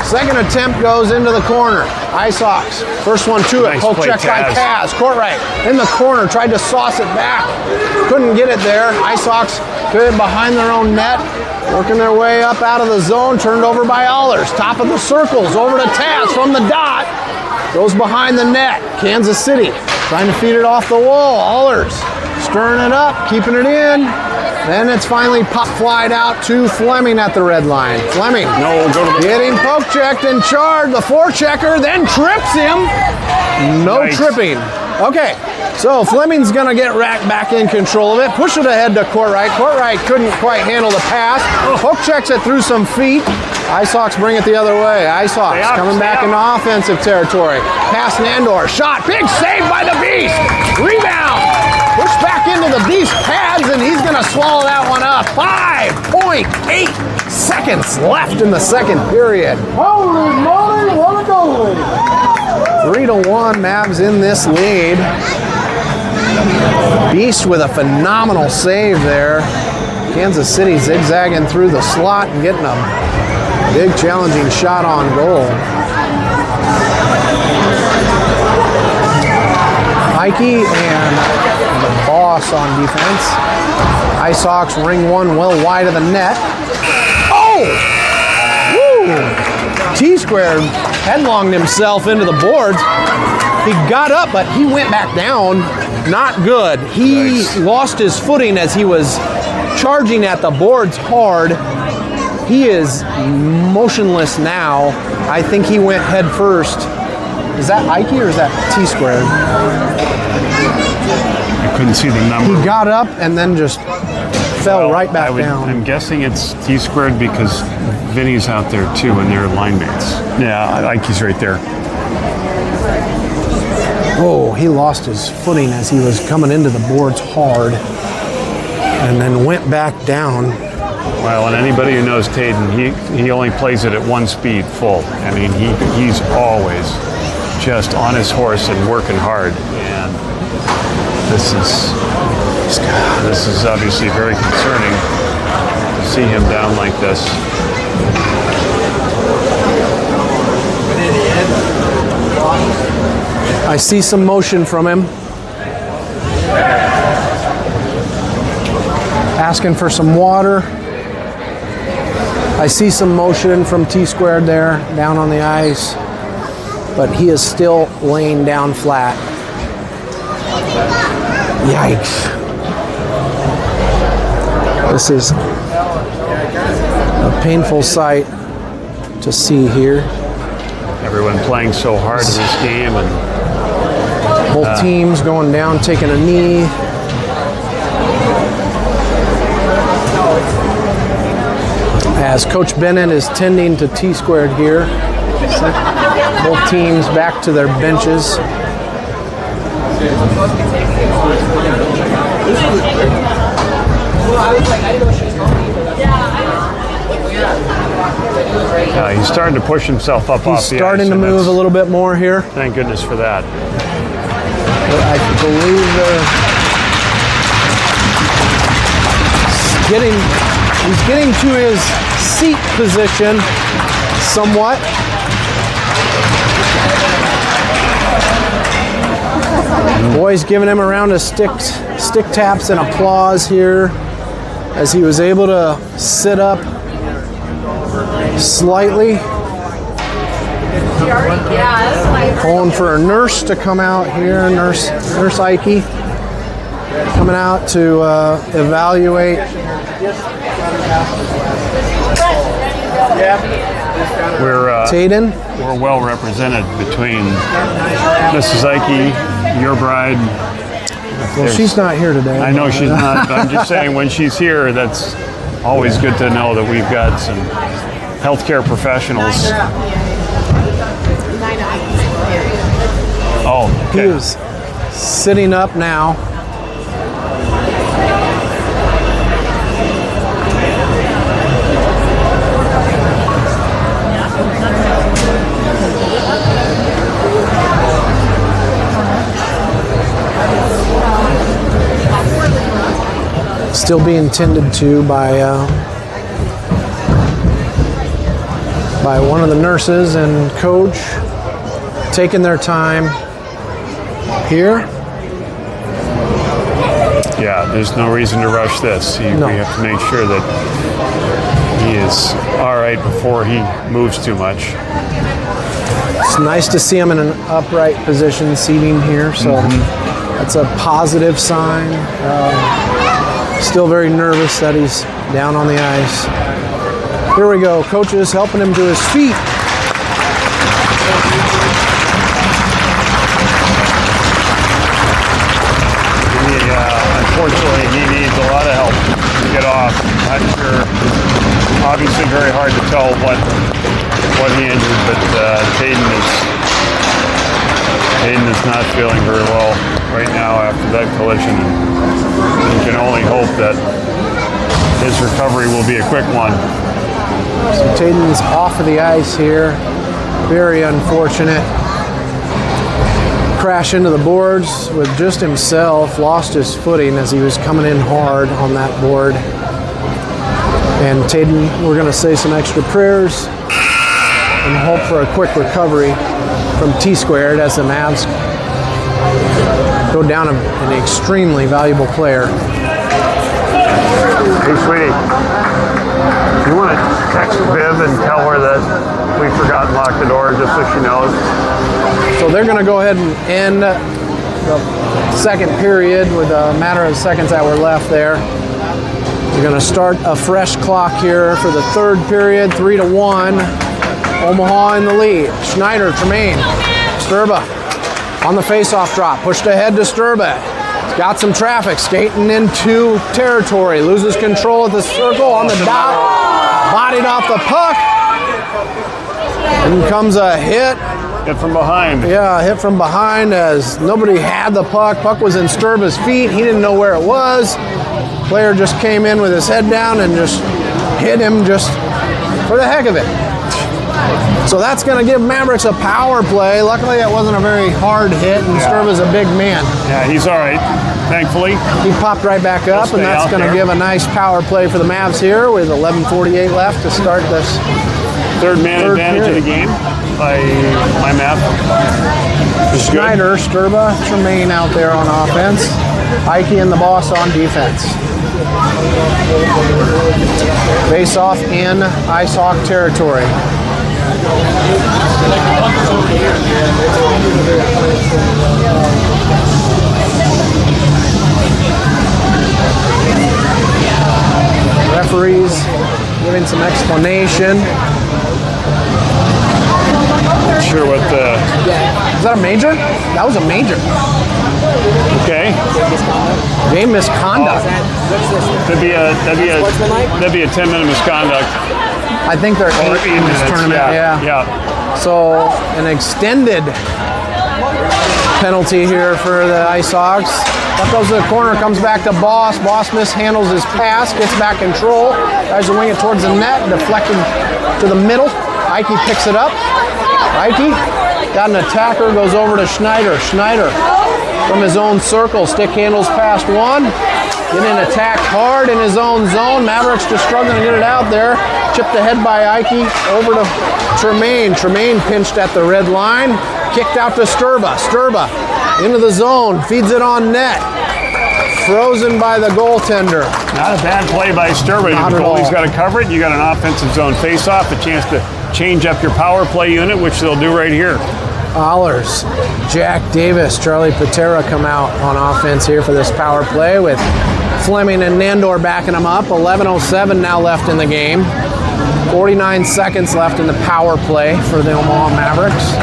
Second attempt goes into the corner. Icehawks. First one to it. Nice Poke play, check by Taz. Taz. Courtright in the corner. Tried to sauce it back. Couldn't get it there. Icehawks good behind their own net. Working their way up out of the zone. Turned over by Allers. Top of the circles. Over to Taz from the dot. Goes behind the net. Kansas City trying to feed it off the wall. Allers stirring it up. Keeping it in. Then it's finally flied out to Fleming at the red line. Fleming getting poke checked and charged. The forechecker then trips him. No Nice. tripping. Okay, so Fleming's going to get back in control of it. Push it ahead to Courtright. Courtright couldn't quite handle the pass. Poke checks it through some feet. Icehawks bring it the other way. Icehawks coming back into offensive territory. Pass Nandor. Shot. Big save by the Beast. Rebound. Pushed back into the Beast pads, and he's going to swallow that one up. 5.8 seconds left in the second period. Holy moly, what a goalie! 3-1, Mavs in this lead. Beast with a phenomenal save there. Kansas City zigzagging through the slot and getting a big challenging shot on goal. Heike and the boss on defense. Icehawks ring one well wide of the net. Oh! Woo! T-squared headlonged himself into the boards. He got up, but he went back down. Not good. He lost his footing as he was charging at the boards hard. He is motionless now. I think he went head first. Is that Ike or is that T-squared? I couldn't see the number. He got up and then just fell right back down. I'm guessing it's T-squared because Vinny's out there too and they're line mates. Yeah, Ike's right there. Oh, he lost his footing as he was coming into the boards hard and then went back down. Well, and anybody who knows Tayden, he only plays it at one speed, full. I mean, he's always just on his horse and working hard. And This is obviously very concerning to see him down like this. I see some motion from him. Asking for some water. I see some motion from T-squared there, down on the ice. But he is still laying down flat. Yikes. This is a painful sight to see here. Everyone playing so hard in this game, and both teams going down, taking a knee. As Coach Bennett is tending to T-squared here. Both teams back to their benches. he's starting to push himself up off the ice. He's starting to move a little bit more here. Thank goodness for that. But I believe he's getting to his seat position somewhat. Boys giving him a round of stick taps and applause here as he was able to sit up slightly. Calling for a nurse to come out here, Nurse Ike coming out to evaluate. We're well represented between Mrs. Ike, your bride. Well, she's not here today. I know she's not, but I'm just saying when she's here, that's always good to know that we've got some healthcare professionals. Oh, okay. He is sitting up now. Still being tended to by one of the nurses and coach, taking their time here. Yeah, there's no reason to rush this. No. We have to make sure that he is all right before he moves too much. It's nice to see him in an upright position seating here, so that's a positive sign. Still very nervous that he's down on the ice. Here we go. Coach is helping him to his feet. Unfortunately, he needs a lot of help to get off. Not sure. Obviously, very hard to tell what he injured, but Taden is not feeling very well right now after that collision. And you can only hope that his recovery will be a quick one. So Taden's off of the ice here. Very unfortunate. Crash into the boards with just himself. Lost his footing as he was coming in hard on that board. And Taden, we're going to say some extra prayers and hope for a quick recovery from T-squared as the Mavs go down an extremely valuable player. Hey, sweetie, you want to text Viv and tell her that we forgot to lock the door just so she knows? So they're going to go ahead and end the second period with a matter of seconds that were left there. We're going to start a fresh clock here for the third period, 3-1. Omaha in the lead. Schneider, Tremaine, Sturba on the face-off drop. Pushed ahead to Sturba. He's got some traffic, skating into territory. Loses control at the circle on the dot. Bodied off the puck. In comes a hit. Hit from behind. Yeah, hit from behind as nobody had the puck. Puck was in Sturba's feet. He didn't know where it was. Player just came in with his head down and just hit him just for the heck of it. So that's going to give Mavericks a power play. Luckily, it wasn't a very hard hit, and Sturba's a big man. Yeah, he's all right. thankfully. He popped right back up, and that's going to give a nice power play for the Mavs here with 11:48 left to start this third advantage of the game by my math. Schneider, Sturba, Tremaine out there on offense. Ike and the boss on defense. Face off in Icehawk territory. Referees giving some explanation. Not sure what the... Is that a major? That was a major. Okay. Game misconduct. That'd be a 10-minute misconduct. I think they're 8 in this tournament. Yeah. So an extended penalty here for the Icehawks. That goes to the corner, comes back to Boss. Boss mishandles his pass, gets back control, tries to wing it towards the net, deflected to the middle. Ike picks it up. Ike got an attacker, goes over to Schneider. Schneider from his own circle, stick handles past one. Getting attacked hard in his own zone. Mavericks just struggling to get it out there. Chipped ahead by Ike over to Tremaine. Tremaine pinched at the red line. Kicked out to Sturba. Sturba into the zone. Feeds it on net. Frozen by the goaltender. Not a bad play by Sturba. The goalie's got to cover it. You got an offensive zone face-off, a chance to change up your power play unit, which they'll do right here. Allers, Jack Davis, Charlie Patera come out on offense here for this power play with Fleming and Nandor backing them up. 11:07 now left in the game. 49 seconds left in the power play for the Omaha Mavericks.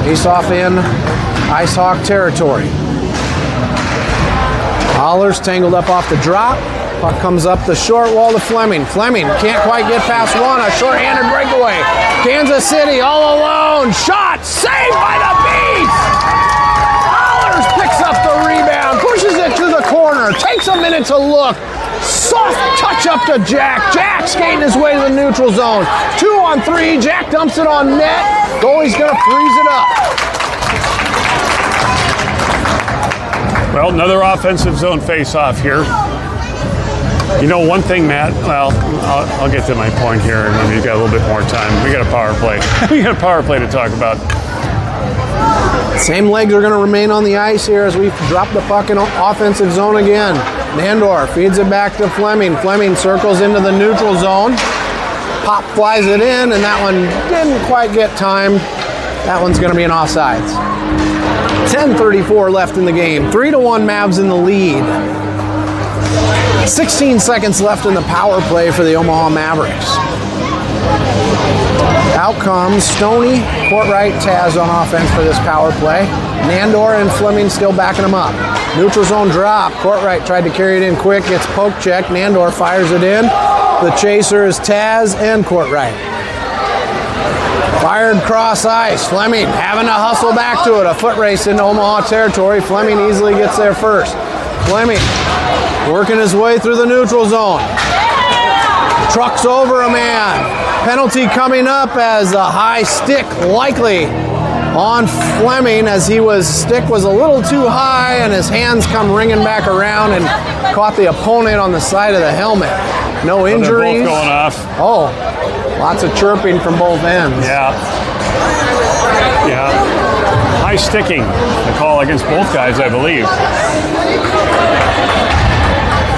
Face off in Icehawk territory. Allers tangled up off the drop. Puck comes up the short wall to Fleming. Fleming can't quite get past one. A short-handed breakaway. Kansas City all alone. Shot saved by the Beast. Allers picks up the rebound, pushes it to the corner, takes a minute to look. Soft touch up to Jack. Jack skating his way to the neutral zone. 2-on-3. Jack dumps it on net. Goalie's going to freeze it up. Well, another offensive zone face-off here. You know, one thing, Matt, well, I'll get to my point here, and maybe you've got a little bit more time. We got a power play. We got a power play to talk about. Same legs are going to remain on the ice here as we drop the puck in offensive zone again. Nandor feeds it back to Fleming. Fleming circles into the neutral zone. Pop flies it in, and that one didn't quite get timed. That one's going to be an offsides. 10:34 left in the game. 3-1 Mavs in the lead. 16 seconds left in the power play for the Omaha Mavericks. Out comes Stoney, Courtright, Taz on offense for this power play. Nandor and Fleming still backing them up. Neutral zone drop. Courtright tried to carry it in quick, gets poke checked. Nandor fires it in. The chaser is Taz and Courtright. Fired cross ice. Fleming having to hustle back to it. A foot race into Omaha territory. Fleming easily gets there first. Fleming working his way through the neutral zone. Trucks over a man. Penalty coming up as a high stick likely on Fleming as stick was a little too high and his hands come ringing back around and caught the opponent on the side of the helmet. No injuries. They're both going off. Oh, lots of chirping from both ends. Yeah. High sticking, the call against both guys, I believe.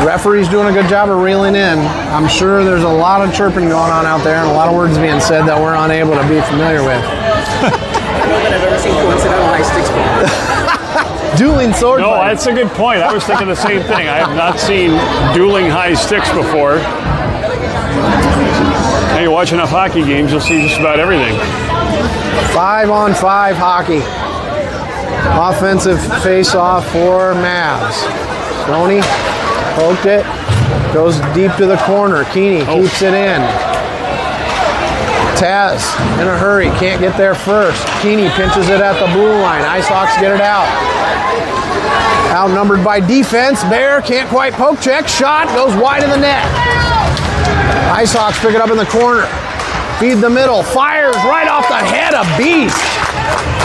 Referee's doing a good job of reeling in. I'm sure there's a lot of chirping going on out there and a lot of words being said that we're unable to be familiar with. I don't know that I've ever seen coincidental high sticks before. Dueling sword No, fights. that's a good point. I was thinking the same thing. I have not seen dueling high sticks before. Now you watch enough hockey games, you'll see just about everything. 5-on-5 hockey. Offensive face-off for Mavs. Stoney poked it, goes deep to the corner. Keeney keeps it in. Taz in a hurry, can't get there first. Keeney pinches it at the blue line. Icehawks get it out. Outnumbered by defense. Bear can't quite poke check. Shot goes wide of the net. Icehawks pick it up in the corner. Feed the middle. Fires right off the head of Beast.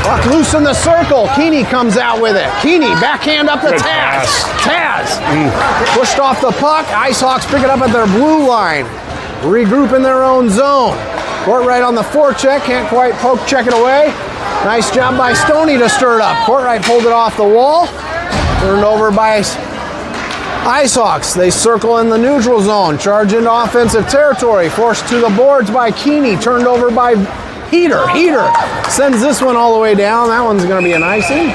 Puck loose in the circle. Keeney comes out with it. Keeney, backhand up to Good Taz. pass. Taz pushed off the puck. Icehawks pick it up at their blue line. Regroup in their own zone. Courtright on the forecheck. Can't quite poke check it away. Nice job by Stoney to stir it up. Courtright pulled it off the wall. Turned over by Icehawks. They circle in the neutral zone. Charge into offensive territory. Forced to the boards by Keeney. Turned over by Heater sends this one all the way down. That one's going to be an icing.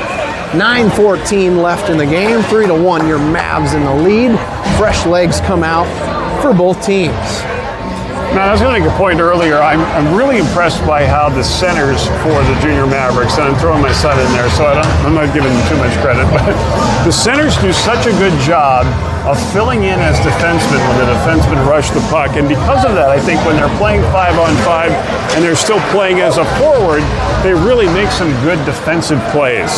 9:14 left in the game. 3-1 your Mavs in the lead. Fresh legs come out for both teams. Now, I was going to make a point earlier. I'm really impressed by how the centers for the Junior Mavericks, and I'm throwing my son in there, so I'm not giving them too much credit, but the centers do such a good job of filling in as defensemen when the defensemen rush the puck. And because of that, I think when they're playing 5-on-5 and they're still playing as a forward, they really make some good defensive plays.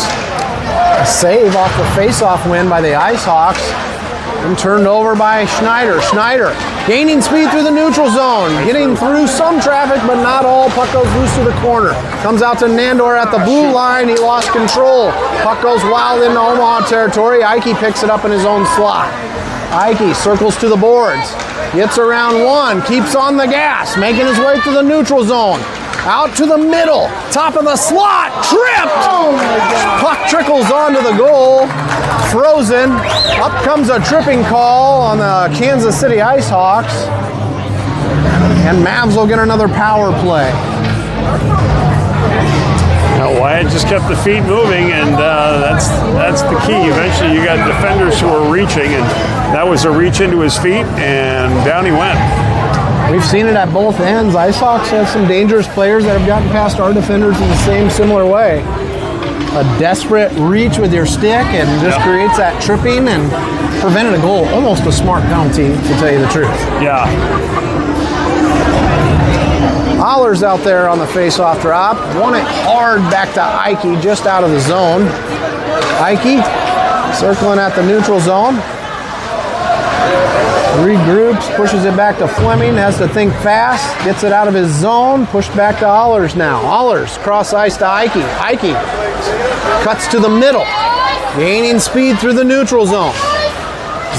A save off the face-off win by the Icehawks. And turned over by Schneider. Schneider gaining speed through the neutral zone. Getting through some traffic, but not all. Puck goes loose to the corner. Comes out to Nandor at the blue line. He lost control. Puck goes wild into Omaha territory. Ike picks it up in his own slot. Ike circles to the boards. Gets around one. Keeps on the gas. Making his way to the neutral zone. Out to the middle. Top of the slot. Tripped. Puck trickles onto the goal. Frozen. Up comes a tripping call on the Kansas City Icehawks. And Mavs will get another power play. Now, Wyatt just kept the feet moving, and that's the key. Eventually, you got defenders who are reaching, and that was a reach into his feet, and down he went. We've seen it at both ends. Icehawks have some dangerous players that have gotten past our defenders in the same similar way. A desperate reach with your stick and just creates that tripping and prevented a goal. Almost a smart penalty, to tell you the truth. Yeah. Hollers out there on the face-off drop. Won it hard back to Ike, just out of the zone. Ike circling at the neutral zone. Regroups, pushes it back to Fleming, has to think fast, gets it out of his zone, pushed back to Hollers now. Hollers cross ice to Ike. Ike cuts to the middle, gaining speed through the neutral zone.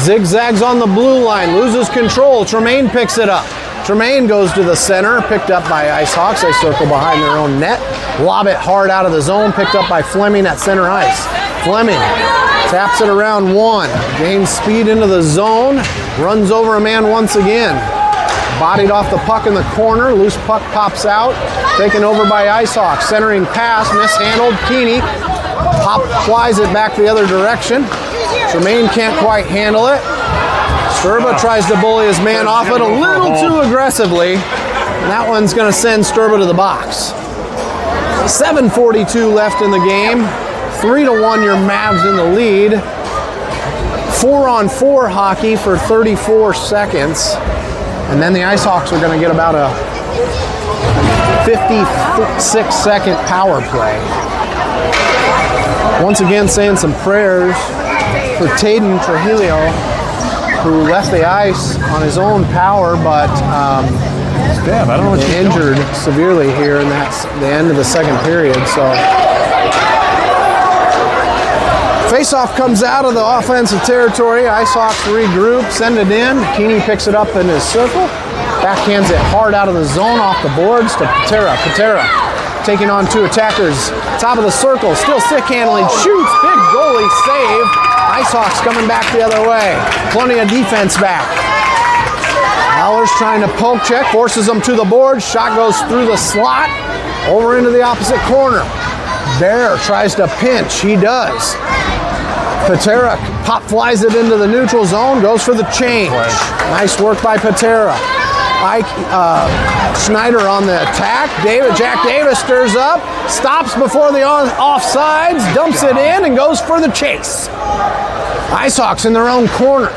Zigzags on the blue line, loses control. Tremaine picks it up. Tremaine goes to the center, picked up by Icehawks. They circle behind their own net. Lob it hard out of the zone, picked up by Fleming at center ice. Fleming taps it around one, gains speed into the zone, runs over a man once again. Bodied off the puck in the corner, loose puck pops out, taken over by Icehawks. Centering pass, mishandled. Keeney flies it back the other direction. Tremaine can't quite handle it. Sturba tries to bully his man off it a little too aggressively. And that one's going to send Sturba to the box. 7:42 left in the game. 3-1 your Mavs in the lead. 4-on-4 hockey for 34 seconds. And then the Icehawks are going to get about a 56-second power play. Once again, saying some prayers for Taden Trujillo, who left the ice on his own power, but I don't know what injured severely here in the end of the second period. So face-off comes out of the offensive territory. Icehawks regroup, send it in. Keeney picks it up in his circle. Backhands it hard out of the zone off the boards to Patera. Patera taking on two attackers. Top of the circle, still stick handling, shoots, big goalie save. Icehawks coming back the other way. Plenty of defense back. Howler's trying to poke check, forces them to the board. Shot goes through the slot, over into the opposite corner. Bear tries to pinch, he does. Patera pop flies it into the neutral zone, goes for the change. Nice work by Patera. Schneider on the attack. Jack Davis stirs up, stops before the offsides, dumps it in, and goes for the chase. Icehawks in their own corner.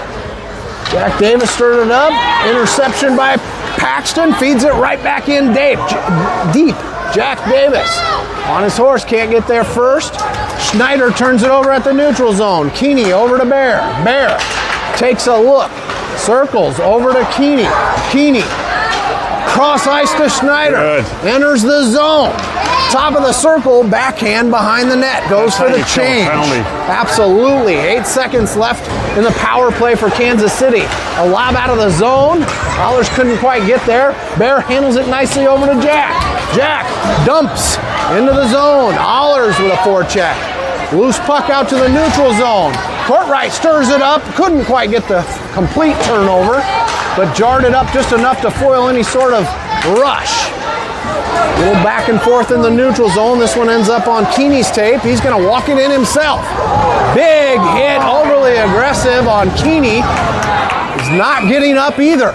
Jack Davis stirred it up. Interception by Paxton, feeds it right back in deep. Jack Davis on his horse, can't get there first. Schneider turns it over at the neutral zone. Keeney over to Bear. Bear takes a look, circles over to Keeney. Keeney cross ice to Schneider. Good. Enters the zone. Top of the circle, backhand behind the net. Goes That's for how the you kill a change. penalty. Absolutely. 8 seconds left in the power play for Kansas City. A lob out of the zone. Allers couldn't quite get there. Bear handles it nicely over to Jack. Jack dumps into the zone. Allers with a forecheck. Loose puck out to the neutral zone. Courtright stirs it up. Couldn't quite get the complete turnover, but jarred it up just enough to foil any sort of rush. A little back and forth in the neutral zone. This one ends up on Keeney's tape. He's going to walk it in himself. Big hit, overly aggressive on Keeney. He's not getting up either.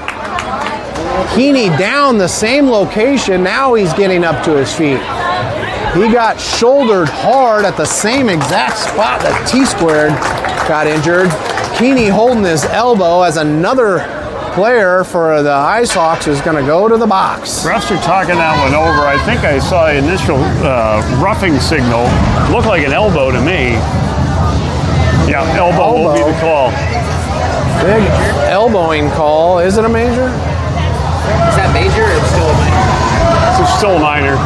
Keeney down the same location. Now he's getting up to his feet. He got shouldered hard at the same exact spot that T-Squared got injured. Keeney holding his elbow as another player for the Icehawks is going to go to the box. Refs are talking that one over. I think I saw the initial roughing signal. Looked like an elbow to me. Yeah, elbow will be the call. Big elbowing call. Is it a major? Is that major or still a minor? It's still a minor.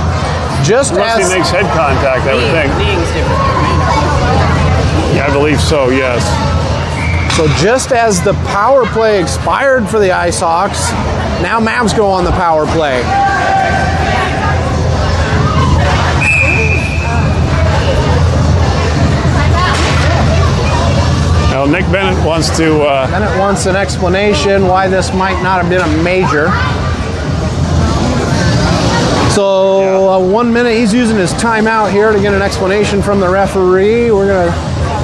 Just Unless as he makes head contact, I would think. Kneeing's different. Yeah, I believe so, yes. So just as the power play expired for the Icehawks, now Mavs go on the power play. Now Nick Bennett wants to... Bennett wants an explanation why this might not have been a major. So 1 minute, he's using his timeout here to get an explanation from the referee. We're going to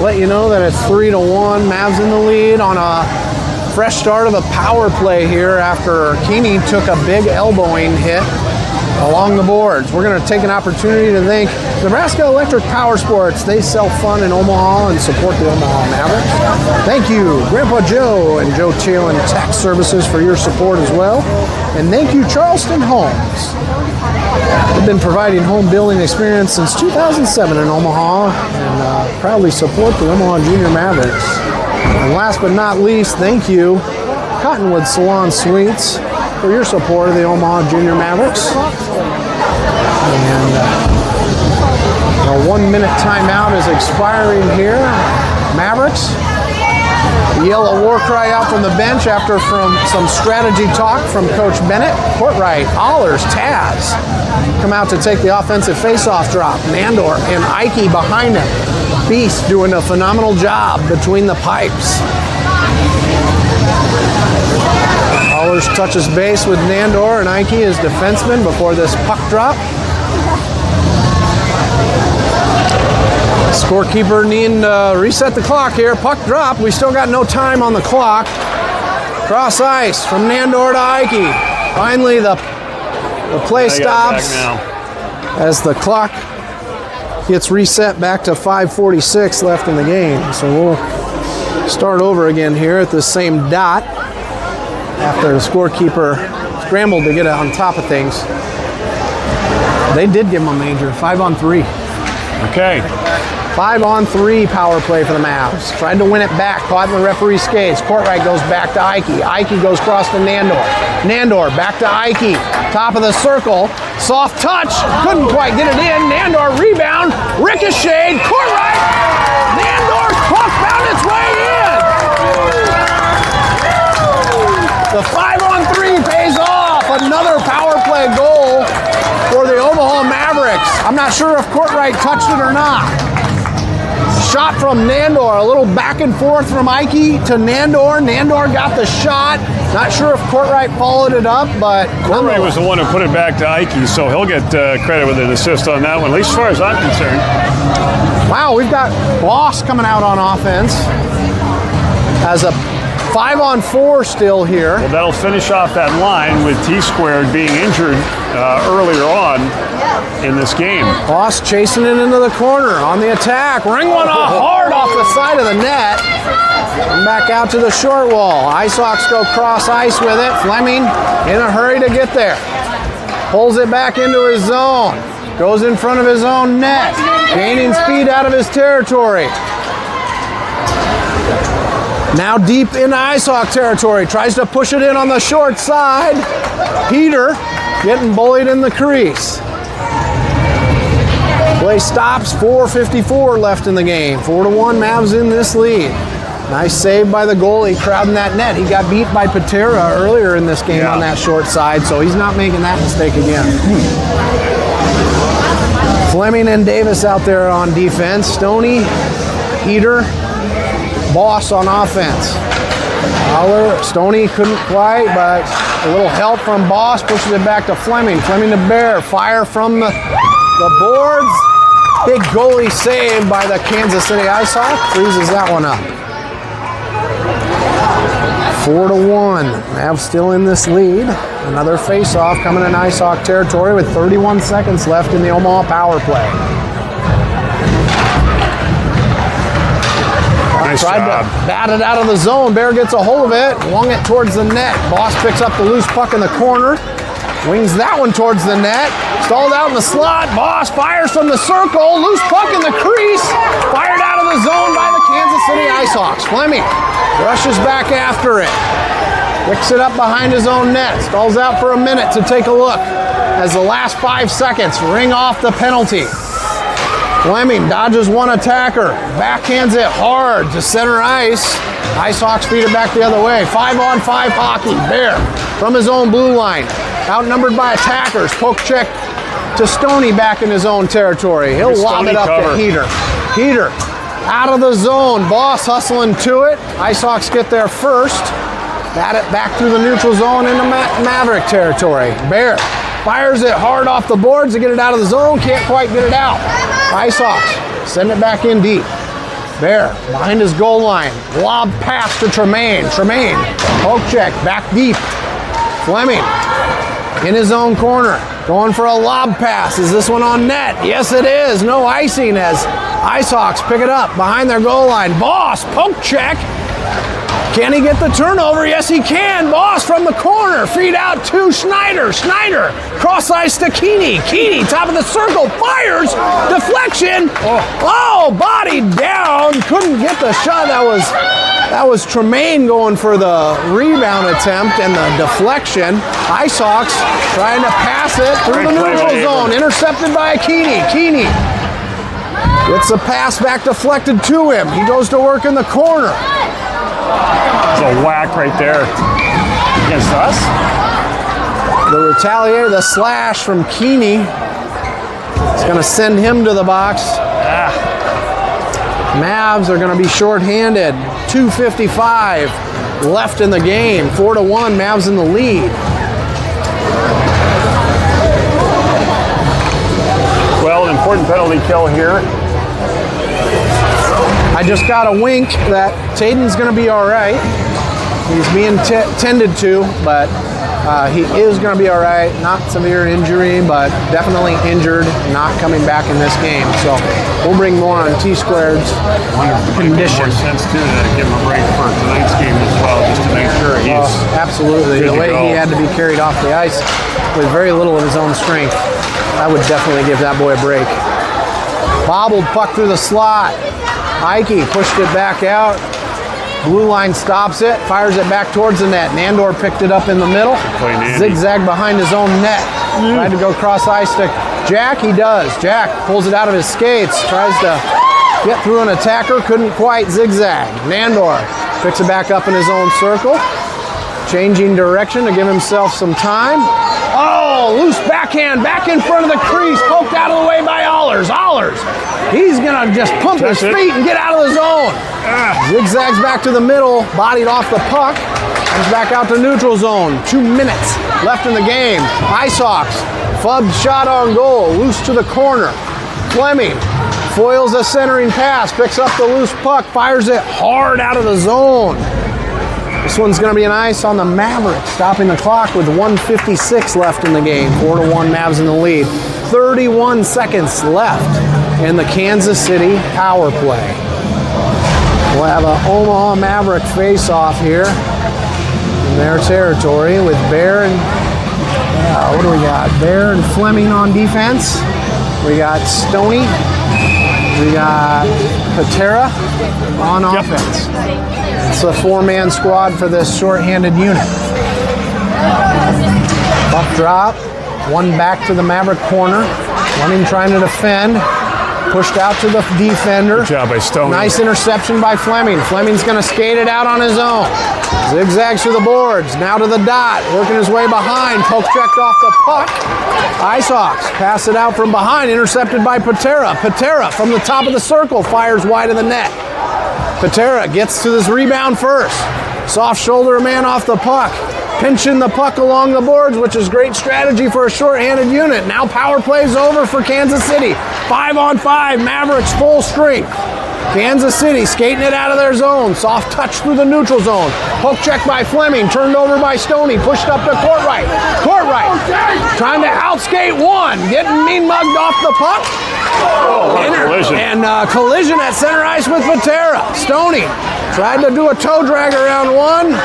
let you know that it's 3-1. Mavs in the lead on a fresh start of the power play here after Keeney took a big elbowing hit along the boards. We're going to take an opportunity to thank Nebraska Electric Power Sports. They sell fun in Omaha and support the Omaha Mavericks. Thank you, Grandpa Joe and Joe Thielen Tax Services for your support as well. And thank you, Charleston Homes. They've been providing home building experience since 2007 in Omaha and proudly support the Omaha Jr Mavericks. And last but not least, thank you, Cottonwood Salon Suites, for your support of the Omaha Jr Mavericks. And a 1 minute timeout is expiring here. Mavericks. The yellow war cry out from the bench after some strategy talk from Coach Bennett. Courtright, Allers, Taz come out to take the offensive faceoff drop. Nandor and Ike behind him. Beast doing a phenomenal job between the pipes. Allers touches base with Nandor and Ike as defenseman before this puck drop. Scorekeeper needing to reset the clock here. Puck drop. We still got no time on the clock. Cross ice from Nandor to Ike. Finally, the play stops as the clock gets reset back to 5:46 left in the game. So we'll start over again here at the same dot after the scorekeeper scrambled to get on top of things. They did give him a major, 5-on-3. Okay. 5-on-3 power play for the Mavs. Tried to win it back, caught in the referee's skates. Courtright goes back to Ike. Ike goes across to Nandor. Nandor back to Ike. Top of the circle. Soft touch. Couldn't quite get it in. Nandor rebound. Ricocheted. Courtright. Nandor's puck found its way in. The 5-on-3 pays off. Another power play goal for the Omaha Mavericks. I'm not sure if Courtright touched it or not. Shot from Nandor, a little back and forth from Ike to Nandor. Nandor got the shot. Not sure if Courtright followed it up, but Courtright was the one who put it back to Ike, so he'll get credit with an assist on that one, at least as far as I'm concerned. Wow, we've got Boss coming out on offense as a 5-on-4 still here. Well, that'll finish off that line with T-Squared being injured earlier on in this game. Boss chasing it into the corner on the attack. Ring one off hard off the side of the net. And back out to the short wall. Icehawks go cross ice with it. Fleming in a hurry to get there. Pulls it back into his zone. Goes in front of his own net. Gaining speed out of his territory. Now deep in Icehawk territory. Tries to push it in on the short side. Peter getting bullied in the crease. Play stops, 4:54 left in the game. 4-1, Mavs in this lead. Nice save by the goalie, crowding that net. He got beat by Patera earlier in this game on that short side, so he's not making that mistake again. Fleming and Davis out there on defense. Stoney, Heater, Boss on offense. Fowler, Stoney couldn't quite, but a little help from Boss pushes it back to Fleming. Fleming to Bear, fire from the boards. Big goalie save by the Kansas City Icehawks, freezes that one up. 4-1, Mavs still in this lead. Another face-off coming in Icehawk territory with 31 seconds left in the Omaha power play. Nice Tried job. to bat it out of the zone. Bear gets a hold of it, wung it towards the net. Boss picks up the loose puck in the corner, wings that one towards the net. Stalled out in the slot. Boss fires from the circle. Loose puck in the crease. Fired out of the zone by the Kansas City Icehawks. Fleming rushes back after it. Picks it up behind his own net. Stalls out for a minute to take a look as the last 5 seconds ring off the penalty. Fleming dodges one attacker. Backhands it hard to center ice. Icehawks feed it back the other way. 5-on-5 hockey. Bear from his own blue line. Outnumbered by attackers. Poke check to Stoney back in his own territory. He'll lob it up to Heater. Heater out of the zone. Boss hustling to it. Icehawks get there first. Bat it back through the neutral zone into Maverick territory. Bear fires it hard off the boards to get it out of the zone. Can't quite get it out. Icehawks send it back in deep. Bear behind his goal line. Lob pass to Tremaine. Tremaine poke check back deep. Fleming in his own corner, going for a lob pass. Is this one on net? Yes, it is. No icing as Icehawks pick it up behind their goal line. Boss, poke check. Can he get the turnover? Yes, he can. Boss from the corner. Feed out to Schneider. Schneider, cross ice to Keeney. Keeney, top of the circle, fires. Deflection. Oh, body down. Couldn't get the shot. That was Tremaine going for the rebound attempt and the deflection. Icehawks trying to pass it through the neutral zone. Intercepted by Keeney. Keeney gets the pass back deflected to him. He goes to work in the corner. It's a whack right there against us. The retaliator, the slash from Keeney. It's going to send him to the box. Mavs are going to be shorthanded. 2:55 left in the game. 4-1, Mavs in the lead. Well, an important penalty kill here. I just got a wink that Taden's going to be all right. He's being tended to, but he is going to be all right. Not severe injury, but definitely injured, not coming back in this game. So we'll bring more on T-Squared's condition. More sense too to give him a break for tonight's game as well, just to make sure he's absolutely. The way he had to be carried off the ice with very little of his own strength, I would definitely give that boy a break. Bobbled puck through the slot. Ike pushed it back out. Blue line stops it, fires it back towards the net. Nandor picked it up in the middle. Zigzag behind his own net. Tried to go cross ice to Jack. He does. Jack pulls it out of his skates. Tries to get through an attacker. Couldn't quite zigzag. Nandor picks it back up in his own circle. Changing direction to give himself some time. Oh, loose backhand back in front of the crease. Poked out of the way by Allers. Allers. He's going to just pump his feet and get out of the zone. Zigzags back to the middle, bodied off the puck. Comes back out to neutral zone. 2 minutes left in the game. Icehawks, fubbed shot on goal. Loose to the corner. Fleming foils a centering pass. Picks up the loose puck. Fires it hard out of the zone. This one's going to be an ice on the Mavericks, stopping the clock with 1:56 left in the game. 4-1, Mavs in the lead. 31 seconds left in the Kansas City power play. We'll have an Omaha Maverick face-off here in their territory with Bear and what do we got? Bear and Fleming on defense. We got Stoney. We got Patera on offense. It's a 4-man squad for this shorthanded unit. Puck drop. One back to the Maverick corner. Fleming trying to defend. Pushed out to the defender. Good job by Stoney. Nice interception by Fleming. Fleming's going to skate it out on his own. Zigzags to the boards. Now to the dot. Working his way behind. Poke checked off the puck. Icehawks pass it out from behind. Intercepted by Patera. Patera from the top of the circle. Fires wide of the net. Patera gets to this rebound first. Soft shoulder man off the puck. Pinching the puck along the boards, which is great strategy for a short-handed unit. Now power plays over for Kansas City. 5-on-5, Mavericks full strength. Kansas City skating it out of their zone. Soft touch through the neutral zone. Poke check by Fleming, turned over by Stoney. Pushed up to court right. Court right. Trying to outskate one. Getting mean mugged off the puck. Collision. And collision at center ice with Patera. Stoney tried to do a toe drag around one.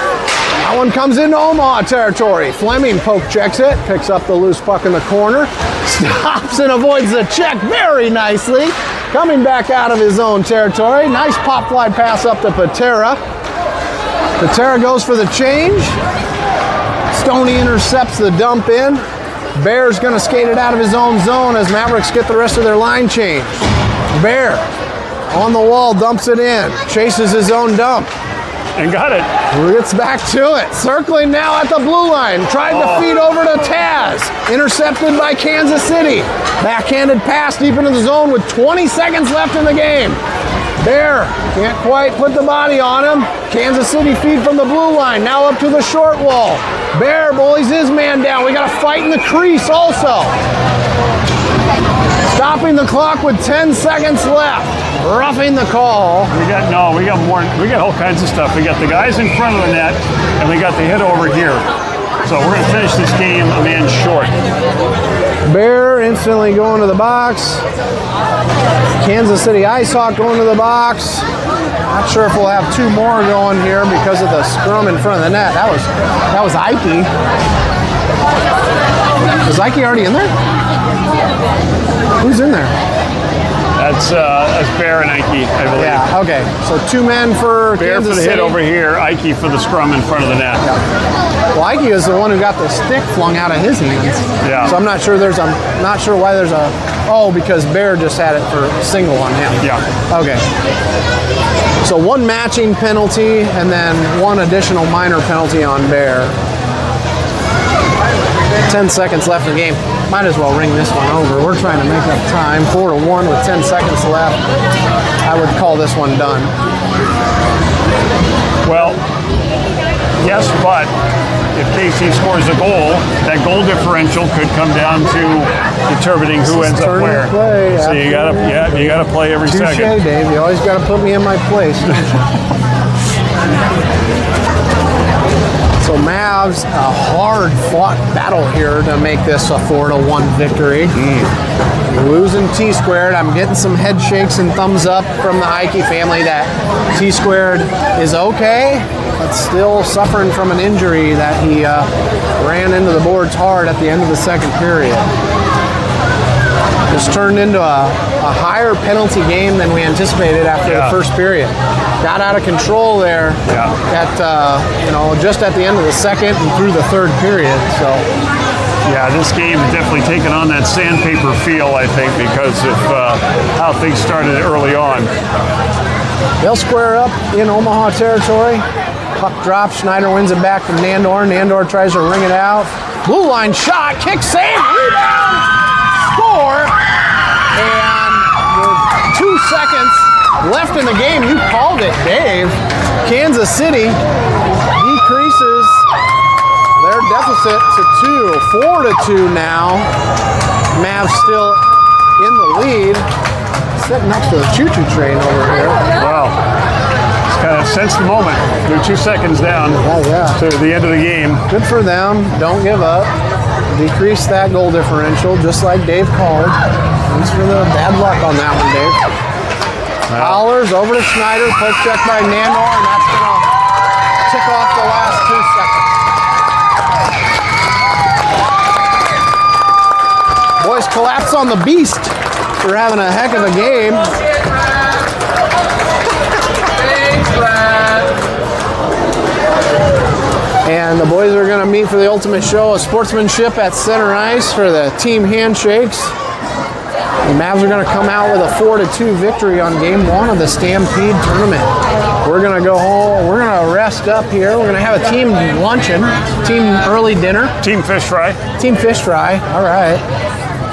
That one comes into Omaha territory. Fleming poke checks it, picks up the loose puck in the corner, stops and avoids the check very nicely. Coming back out of his own territory. Nice pop fly pass up to Patera. Patera goes for the change. Stoney intercepts the dump in. Bear's going to skate it out of his own zone as Mavericks get the rest of their line change. Bear on the wall, dumps it in, chases his own dump. And got it. Gets back to it. Circling now at the blue line. Tried to feed over to Taz. Intercepted by Kansas City. Backhanded pass deep into the zone with 20 seconds left in the game. Bear can't quite put the body on him. Kansas City feed from the blue line. Now up to the short wall. Bear bullies his man down. We got a fight in the crease also. Stopping the clock with 10 seconds left. Roughing the call. We got more. We got all kinds of stuff. We got the guys in front of the net, and we got the hit over here. So we're going to finish this game a man short. Bear instantly going to the box. Kansas City Icehawk going to the box. Not sure if we'll have two more going here because of the scrum in front of the net. That was Ike. Is Ike already in there? Who's in there? That's Bear and Ike, I believe. Yeah, okay. So two men for Bear Kansas for the City. hit over here, Ike for the scrum in front of the net. Yeah. Well, Ike is the one who got the stick flung out of his hands. Yeah. So I'm not sure why there's a, because Bear just had it for single on him. Yeah. Okay. So one matching penalty and then one additional minor penalty on Bear. 10 seconds left in the game. Might as well ring this one over. We're trying to make up time. 4-1 with 10 seconds left. I would call this one done. Well, yes, but if KC scores a goal, that goal differential could come down to determining who ends up where. Play, so you gotta play every Touché, second. Dave. You always gotta put me in my place. So Mavs, a hard-fought battle here to make this a 4-1 victory. Losing T-squared. I'm getting some head shakes and thumbs up from the Ike family that T-squared is okay, but still suffering from an injury that he ran into the boards hard at the end of the second period. This turned into a higher penalty game than we anticipated after the first period. Got out of control there at just at the end of the second and through the third period. So yeah, this game has definitely taken on that sandpaper feel, I think, because of how things started early on. They'll square up in Omaha territory. Puck drops. Schneider wins it back from Nandor. Nandor tries to ring it out. Blue line shot. Kick save. Rebound. Score. And with 2 seconds left in the game, you called it, Dave. Kansas City decreases their deficit to 4-2 now. Mavs still in the lead. Sitting next to the choo-choo train over here. Wow. It's kind of sense the moment. They're 2 seconds down to the end of the game. Good for them. Don't give up. Decrease that goal differential, just like Dave called. Thanks for the bad luck on that one, Dave. Fowler's over to Schneider. Poke check by Nandor, and that's going to tick off the last 2 seconds. Boys collapse on the beast for having a heck of a game. And the boys are going to meet for the ultimate show of sportsmanship at center ice for the team handshakes. The Mavs are going to come out with a 4-2 victory on game 1 of the Stampede tournament. We're going to go home. We're going to rest up here. We're going to have a team luncheon, team early dinner. Team fish fry. Team fish fry. All right.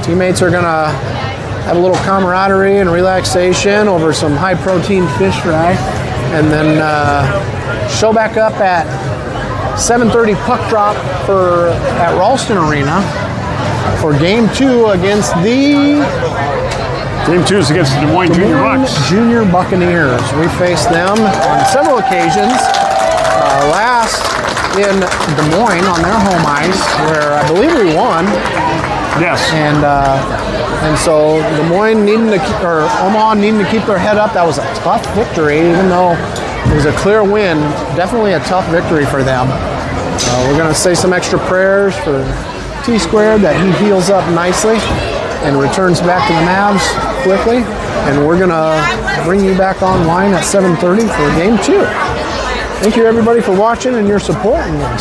Teammates are going to have a little camaraderie and relaxation over some high-protein fish fry. And then show back up at 7:30 puck drop at Ralston Arena for game 2 against the Game 2 is against the Des Moines Junior Bucks. Junior Buccaneers. We faced them on several occasions. Last in Des Moines on their home ice, where I believe we won. Yes. And so Des Moines Omaha needing to keep their head up. That was a tough victory, even though it was a clear win. Definitely a tough victory for them. We're going to say some extra prayers for T-Squared that he heals up nicely and returns back to the Mavs quickly. And we're going to bring you back online at 7:30 for game 2. Thank you everybody for watching and your support. And